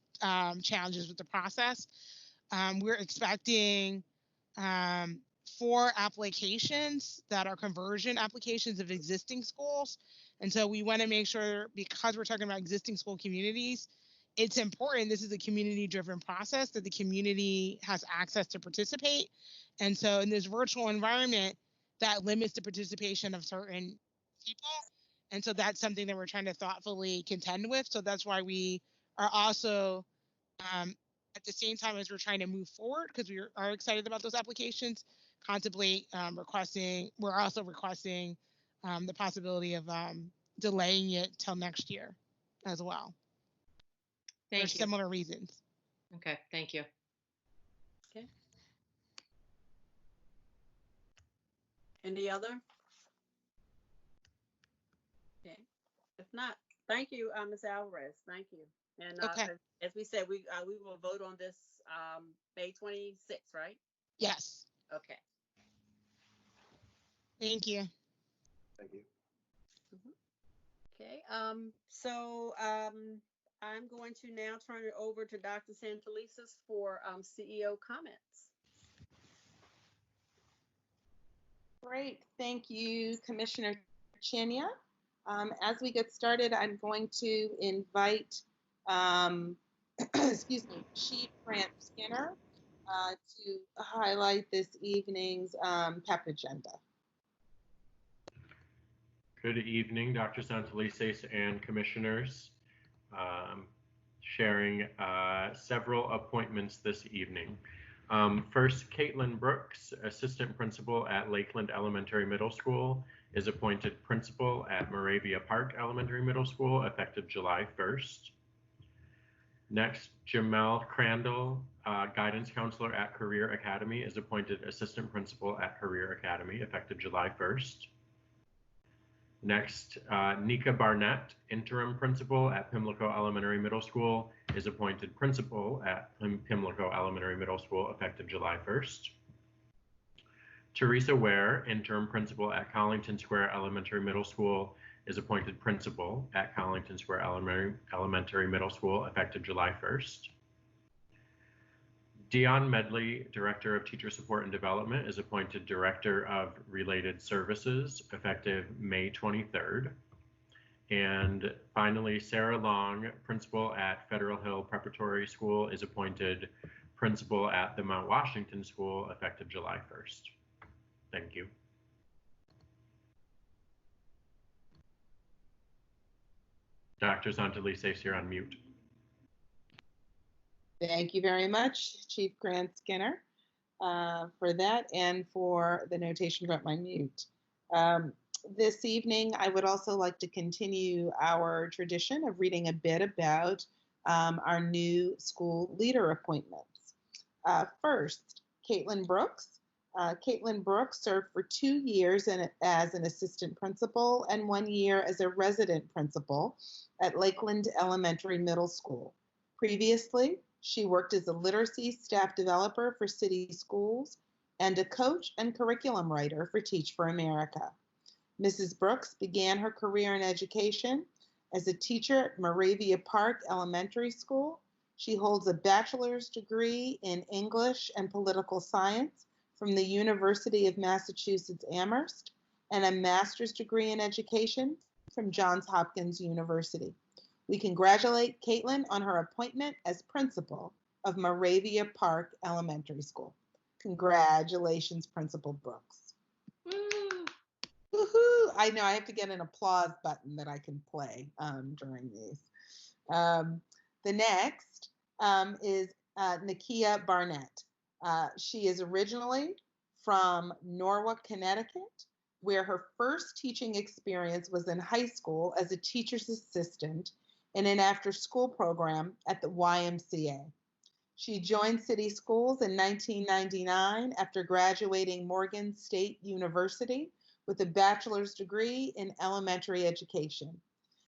challenges with the process. We're expecting 4 applications that are conversion applications of existing schools. And so we want to make sure, because we're talking about existing school communities, it's important, this is a community-driven process, that the community has access to participate. And so in this virtual environment, that limits the participation of certain people. And so that's something that we're trying to thoughtfully contend with. So that's why we are also, at the same time as we're trying to move forward, because we are excited about those applications, we're also requesting the possibility of delaying it till next year as well. Thank you. For similar reasons. Okay, thank you. Okay. Any other? Okay. If not, thank you, Ms. Alvarez. Thank you. And okay. As we said, we will vote on this May 26th, right? Yes. Okay. Thank you. Thank you. Okay. So I'm going to now turn it over to Dr. Santelises for CEO comments. Great. Thank you, Commissioner Chania. As we get started, I'm going to invite, excuse me, Chief Grant Skinner to highlight this evening's PEP agenda. Good evening, Dr. Santelises and commissioners. sharing several appointments this evening. First, Caitlin Brooks, Assistant Principal at Lakeland Elementary Middle School, is appointed Principal at Moravia Park Elementary Middle School effective July 1st. Next, Jamel Crandall, Guidance Counselor at Career Academy, is appointed Assistant Principal at Career Academy effective July 1st. Next, Nika Barnett, Interim Principal at Pimlico Elementary Middle School, is appointed Principal at Pimlico Elementary Middle School effective July 1st. Teresa Ware, Interim Principal at Collington Square Elementary Middle School, is appointed Principal at Collington Square Elementary Middle School effective July 1st. Dion Medley, Director of Teacher Support and Development, is appointed Director of Related Services effective May 23rd. And finally, Sarah Long, Principal at Federal Hill Preparatory School, is appointed Principal at the Mount Washington School effective July 1st. Thank you. Dr. Santelices, you're on mute. Thank you very much, Chief Grant Skinner, for that and for the notation about my mute. This evening, I would also like to continue our tradition of reading a bit about our new school leader appointments. First, Caitlin Brooks. Caitlin Brooks served for 2 years as an assistant principal and 1 year as a resident principal at Lakeland Elementary Middle School. Previously, she worked as a literacy staff developer for city schools and a coach and curriculum writer for Teach for America. Mrs. Brooks began her career in education as a teacher at Moravia Park Elementary School. She holds a bachelor's degree in English and political science from the University of Massachusetts Amherst and a master's degree in education from Johns Hopkins University. We congratulate Caitlin on her appointment as principal of Moravia Park Elementary School. Congratulations, Principal Brooks. Woo. Woohoo! I know I have to get an applause button that I can play during these. The next is Nakia Barnett. She is originally from Norwalk, Connecticut, where her first teaching experience was in high school as a teacher's assistant in an after-school program at the YMCA. She joined City Schools in 1999 after graduating Morgan State University with a bachelor's degree in elementary education.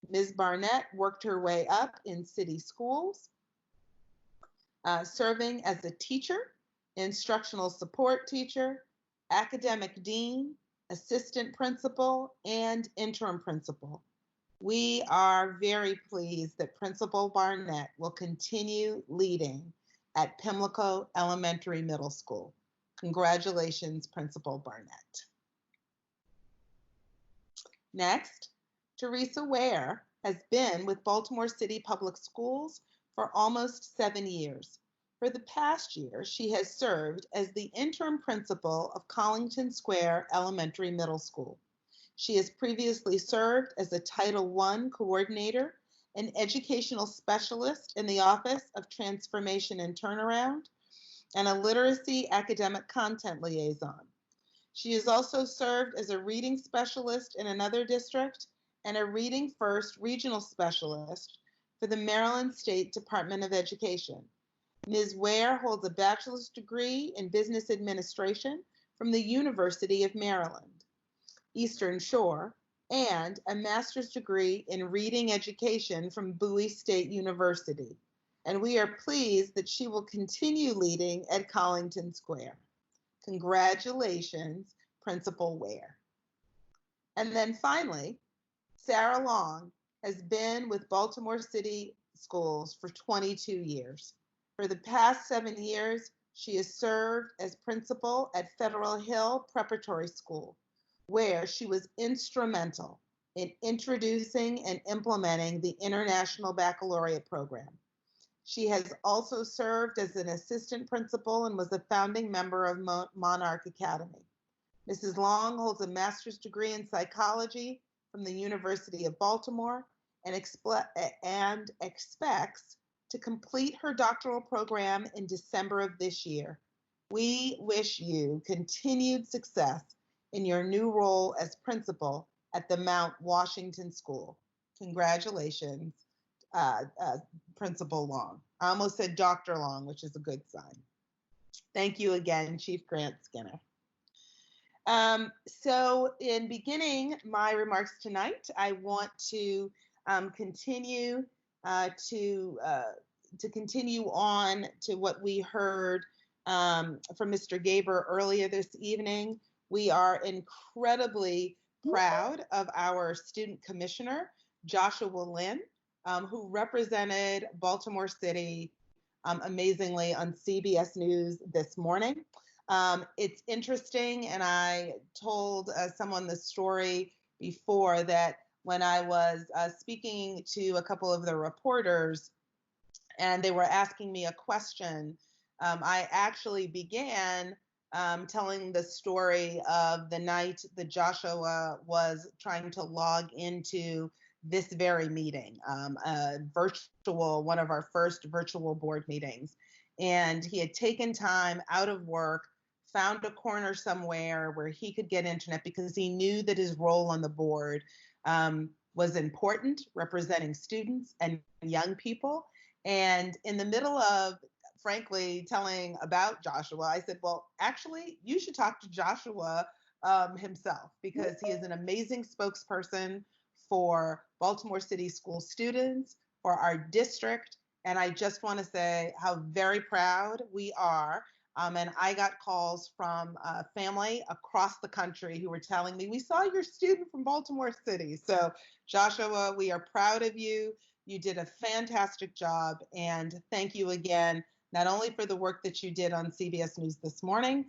Ms. Barnett worked her way up in City Schools, serving as a teacher, instructional support teacher, academic dean, assistant principal, and interim principal. We are very pleased that Principal Barnett will continue leading at Pimlico Elementary Middle School. Congratulations, Principal Barnett. Next, Teresa Ware has been with Baltimore City Public Schools for almost 7 years. For the past year, she has served as the interim principal of Collington Square Elementary Middle School. She has previously served as a Title I coordinator, an educational specialist in the Office of Transformation and Turnaround, and a literacy academic content liaison. She has also served as a reading specialist in another district and a Reading First regional specialist for the Maryland State Department of Education. Ms. Ware holds a bachelor's degree in business administration from the University of Maryland, Eastern Shore, and a master's degree in reading education from Bowie State University. And we are pleased that she will continue leading at Collington Square. Congratulations, Principal Ware. And then finally, Sarah Long has been with Baltimore City Schools for 22 years. For the past 7 years, she has served as principal at Federal Hill Preparatory School, where she was instrumental in introducing and implementing the International Baccalaureate program. She has also served as an assistant principal and was a founding member of Monarch Academy. Mrs. Long holds a master's degree in psychology from the University of Baltimore and expects to complete her doctoral program in December of this year. We wish you continued success in your new role as principal at the Mount Washington School. Congratulations, Principal Long. I almost said Dr. Long, which is a good sign. Thank you again, Chief Grant Skinner. So in beginning my remarks tonight, I want to continue to continue on to what we heard from Mr. Gaber earlier this evening. We are incredibly proud of our student commissioner, Joshua Lynn, who represented Baltimore City amazingly on CBS News this morning. It's interesting, and I told someone the story before that when I was speaking to a couple of the reporters and they were asking me a question, I actually began telling the story of the night that Joshua was trying to log into this very meeting, one of our first virtual board meetings. And he had taken time out of work, found a corner somewhere where he could get internet because he knew that his role on the board was important, representing students and young people. And in the middle of, frankly, telling about Joshua, I said, well, actually, you should talk to Joshua himself because he is an amazing spokesperson for Baltimore City school students, for our district. And I just want to say how very proud we are. And I got calls from family across the country who were telling me, we saw your student from Baltimore City. So Joshua, we are proud of you. You did a fantastic job. And thank you again, not only for the work that you did on CBS News this morning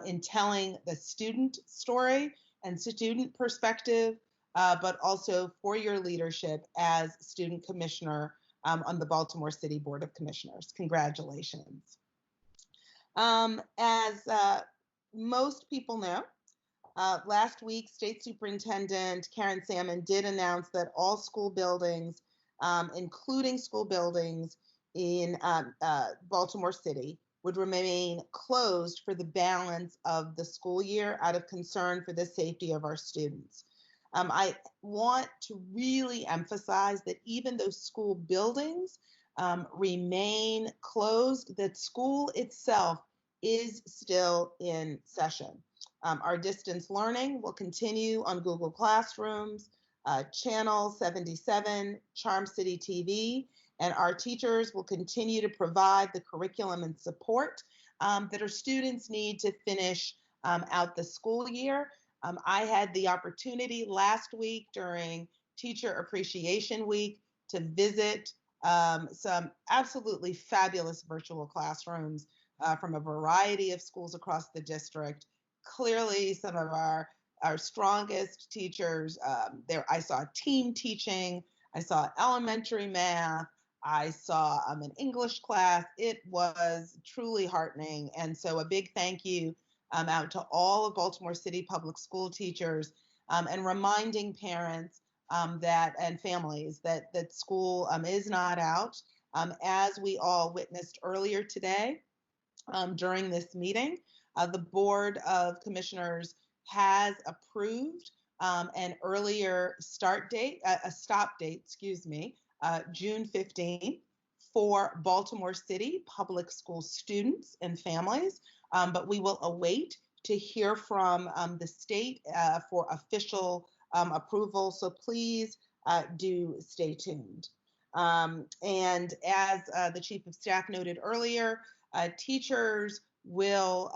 in telling the student story and student perspective, but also for your leadership as student commissioner on the Baltimore City Board of Commissioners. Congratulations. As most people know, last week, State Superintendent Karen Salmon did announce that all school buildings, including school buildings in Baltimore City, would remain closed for the balance of the school year out of concern for the safety of our students. I want to really emphasize that even though school buildings remain closed, that school itself is still in session. Our distance learning will continue on Google Classrooms, Channel 77, Charm City TV, and our teachers will continue to provide the curriculum and support that our students need to finish out the school year. I had the opportunity last week during Teacher Appreciation Week to visit some absolutely fabulous virtual classrooms from a variety of schools across the district. Clearly, some of our strongest teachers there. I saw team teaching. I saw elementary math. I saw an English class. It was truly heartening. And so a big thank you out to all of Baltimore City public school teachers and reminding parents and families that school is not out. As we all witnessed earlier today during this meeting, the Board of Commissioners has approved an earlier stop date, June 15th for Baltimore City public school students and families. But we will await to hear from the state for official approval. So please do stay tuned. And as the Chief of Staff noted earlier, teachers will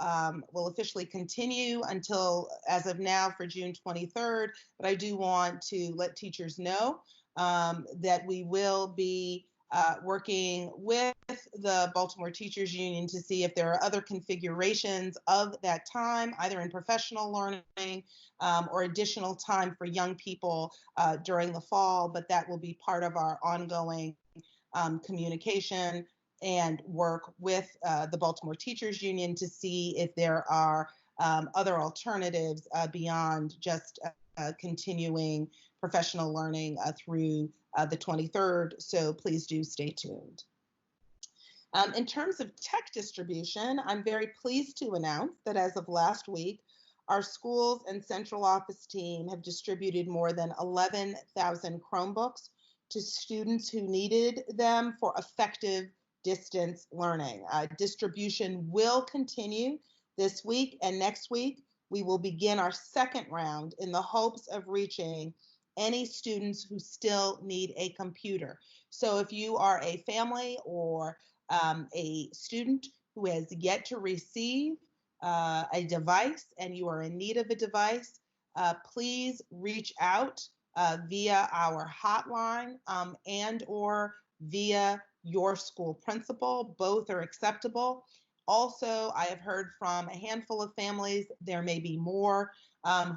officially continue until, as of now, for June 23rd. But I do want to let teachers know that we will be working with the Baltimore Teachers Union to see if there are other configurations of that time, either in professional learning or additional time for young people during the fall, but that will be part of our ongoing communication and work with the Baltimore Teachers Union to see if there are other alternatives beyond just continuing professional learning through the 23rd. So please do stay tuned. In terms of tech distribution, I'm very pleased to announce that as of last week, our schools and central office team have distributed more than 11,000 Chromebooks to students who needed them for effective distance learning. Distribution will continue this week and next week. We will begin our second round in the hopes of reaching any students who still need a computer. So if you are a family or a student who has yet to receive a device and you are in need of a device, please reach out via our hotline and or via your school principal. Both are acceptable. Also, I have heard from a handful of families, there may be more,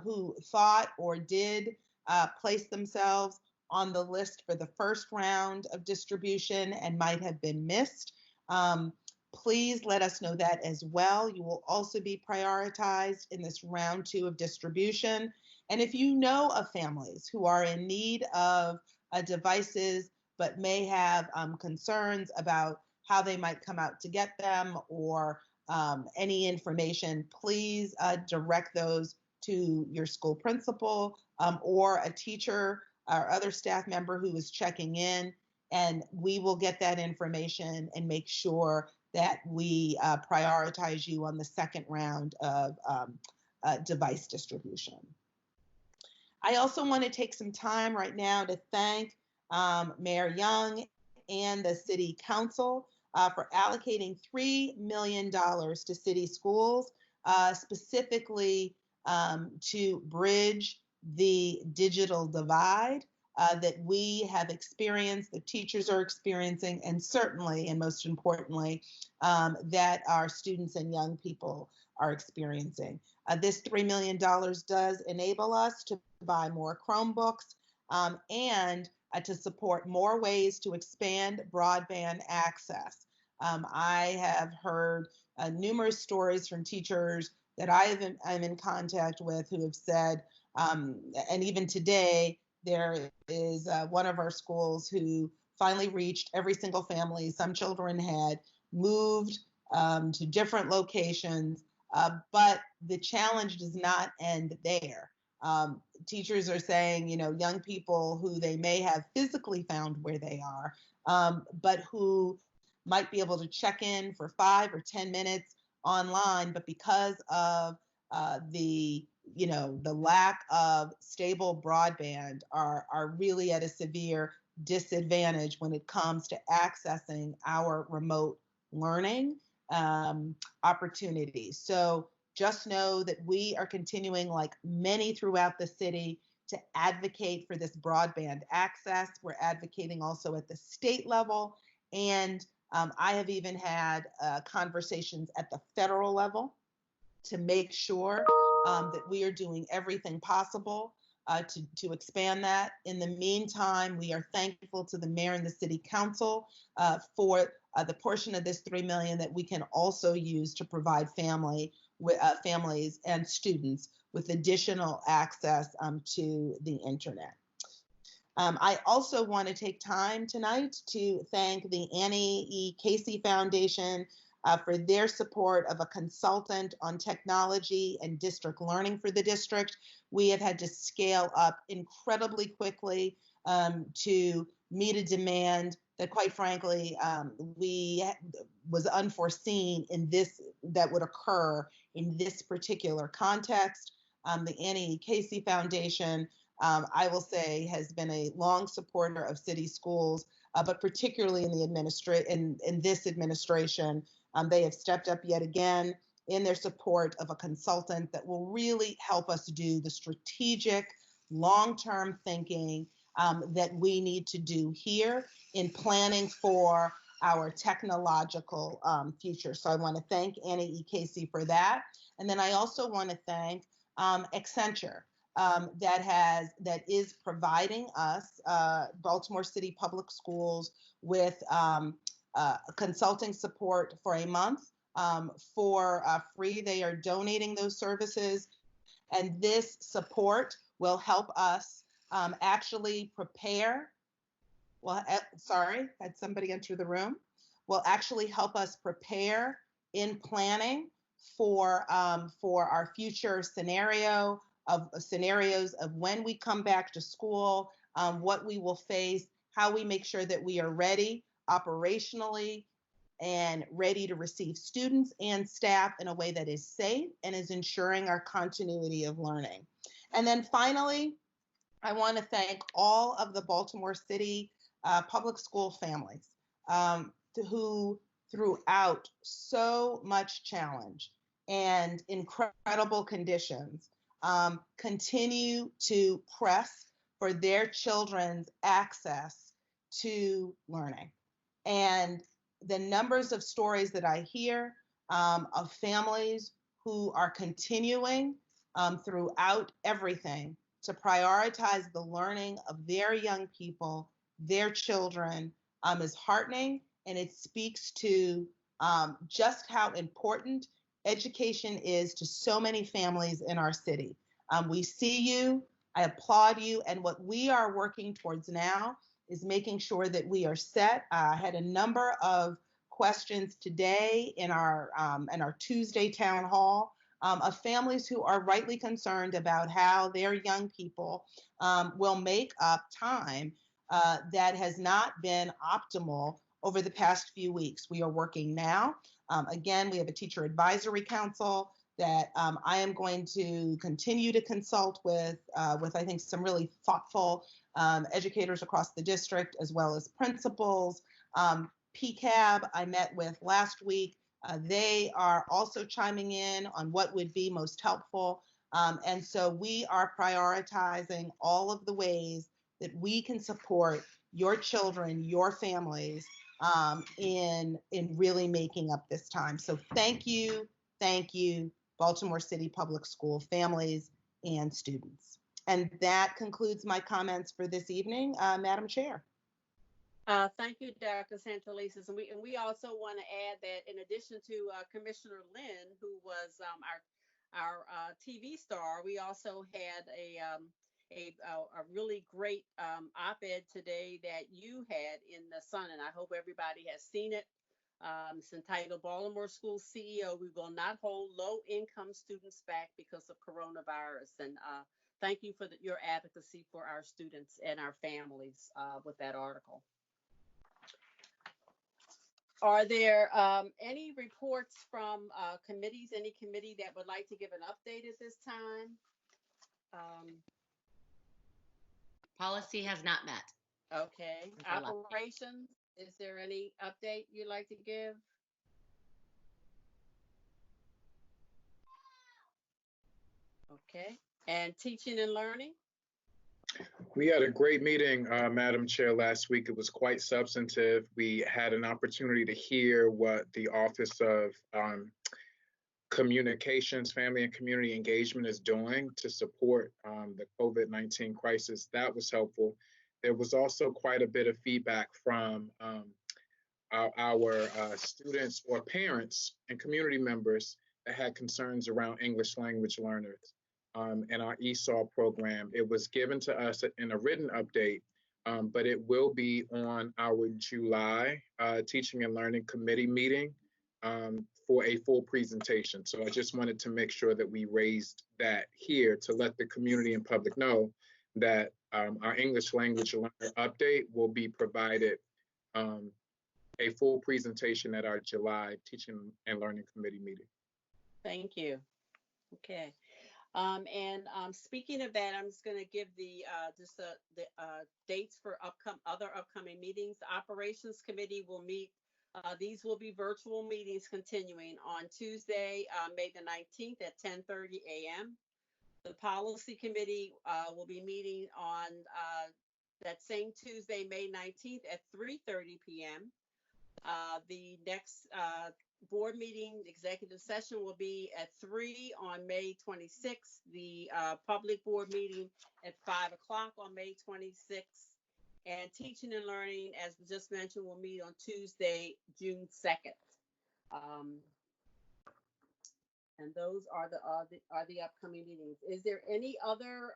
who thought or did place themselves on the list for the first round of distribution and might have been missed. Please let us know that as well. You will also be prioritized in this round 2 of distribution. And if you know of families who are in need of devices but may have concerns about how they might come out to get them or any information, please direct those to your school principal or a teacher or other staff member who is checking in, and we will get that information and make sure that we prioritize you on the second round of device distribution. I also want to take some time right now to thank Mayor Young and the City Council for allocating $3 million to city schools, specifically to bridge the digital divide that we have experienced, the teachers are experiencing, and certainly, and most importantly, that our students and young people are experiencing. This $3 million does enable us to buy more Chromebooks and to support more ways to expand broadband access. I have heard numerous stories from teachers that I'm in contact with who have said, and even today, there is one of our schools who finally reached every single family. Some children had moved to different locations, but the challenge does not end there. Teachers are saying, young people who they may have physically found where they are, but who might be able to check in for 5 or 10 minutes online, but because of the lack of stable broadband are really at a severe disadvantage when it comes to accessing our remote learning opportunities. So just know that we are continuing, like many throughout the city, to advocate for this broadband access. We're advocating also at the state level, and I have even had conversations at the federal level to make sure that we are doing everything possible to expand that. In the meantime, we are thankful to the mayor and the city council for the portion of this $3 million that we can also use to provide families and students with additional access to the internet. I also want to take time tonight to thank the Annie E. Casey Foundation for their support of a consultant on technology and district learning for the district. We have had to scale up incredibly quickly to meet a demand that, quite frankly, was unforeseen that would occur in this particular context. The Annie E. Casey Foundation, I will say, has been a long supporter of city schools, but particularly in this administration, they have stepped up yet again in their support of a consultant that will really help us do the strategic, long-term thinking that we need to do here in planning for our technological future. So I want to thank Annie E. Casey for that. And then I also want to thank Accenture. That is providing us, Baltimore City Public Schools, with consulting support for a month for free. They are donating those services And this support will help us actually prepare. Well, sorry, had somebody enter the room. Will actually help us prepare in planning for our future scenarios of when we come back to school, what we will face, how we make sure that we are ready operationally and ready to receive students and staff in a way that is safe and is ensuring our continuity of learning. And then finally, I want to thank all of the Baltimore City public school families who, throughout so much challenge and incredible conditions, continue to press for their children's access to learning. And the numbers of stories that I hear of families who are continuing throughout everything to prioritize the learning of their young people, their children, is heartening, and it speaks to just how important education is to so many families in our city. We see you, I applaud you, and what we are working towards now is making sure that we are set. I had a number of questions today in our Tuesday town hall of families who are rightly concerned about how their young people will make up time that has not been optimal over the past few weeks. We are working now. Again, we have a teacher advisory council that I am going to continue to consult with I think some really thoughtful educators across the district, as well as principals. PCAB I met with last week. They are also chiming in on what would be most helpful. And so we are prioritizing all of the ways that we can support your children, your families, in really making up this time. So thank you, Baltimore City Public School families and students. And that concludes my comments for this evening, Madam Chair. Thank you, Dr. Santelises. And we also want to add that in addition to Commissioner Lynn, who was our TV star, we also had a really great op-ed today that you had in the Sun, and I hope everybody has seen it. It's entitled "Baltimore School CEO, We Will Not Hold Low-Income Students Back Because of Coronavirus." And thank you for your advocacy for our students and our families with that article. Are there any reports from committees, any committee that would like to give an update at this time? Policy has not met. Okay. Operations, is there any update you'd like to give? Okay. And teaching and learning? We had a great meeting, Madam Chair, last week. It was quite substantive. We had an opportunity to hear what the Office of Communications, Family and Community Engagement is doing to support the COVID-19 crisis. That was helpful. There was also quite a bit of feedback from our students or parents and community members that had concerns around English language learners. In our ESOL program. It was given to us in a written update, but it will be on our July Teaching and Learning Committee meeting for a full presentation. So I just wanted to make sure that we raised that here to let the community and public know that our English language learner update will be provided a full presentation at our July Teaching and Learning Committee meeting. Thank you. Okay. Speaking of that, I'm just going to give the dates for other upcoming meetings. The Operations Committee will meet. These will be virtual meetings continuing on Tuesday, May the 19th at 10:30 a.m. The Policy Committee will be meeting on that same Tuesday, May 19th at 3:30 p.m. The next board meeting, executive session, will be at 3 on May 26th. The public board meeting at 5 o'clock on May 26th. And teaching and learning, as just mentioned, will meet on Tuesday, June 2nd. And those are the upcoming meetings. Is there any other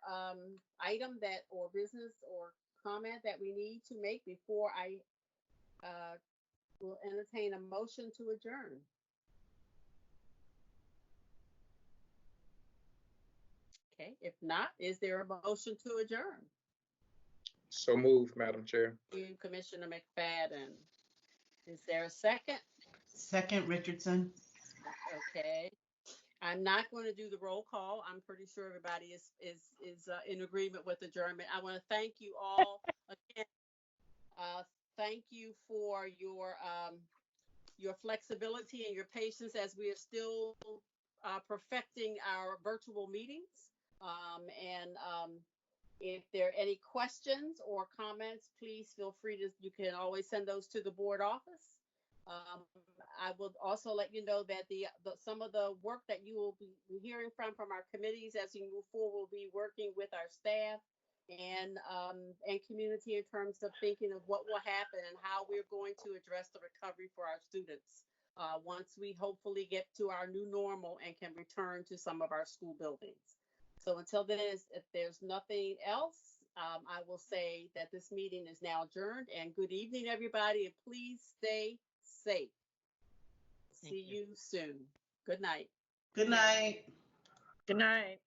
item that or business or comment that we need to make before I will entertain a motion to adjourn? Okay, if not, is there a motion to adjourn? So moved, Madam Chair. Thank you, Commissioner McFadden. Is there a second? Second, Richardson. Okay. I'm not going to do the roll call. I'm pretty sure everybody is in agreement with adjournment. I want to thank you all again. Thank you for your flexibility and your patience as we are still perfecting our virtual meetings. If there are any questions or comments, please feel free to, you can always send those to the board office. I will also let you know that some of the work that you will be hearing from our committees as we move forward will be working with our staff and community in terms of thinking of what will happen and how we're going to address the recovery for our students once we hopefully get to our new normal and can return to some of our school buildings. So until then, if there's nothing else, I will say that this meeting is now adjourned, and good evening, everybody, and please stay safe. See you soon. Good night. Good night. Good night.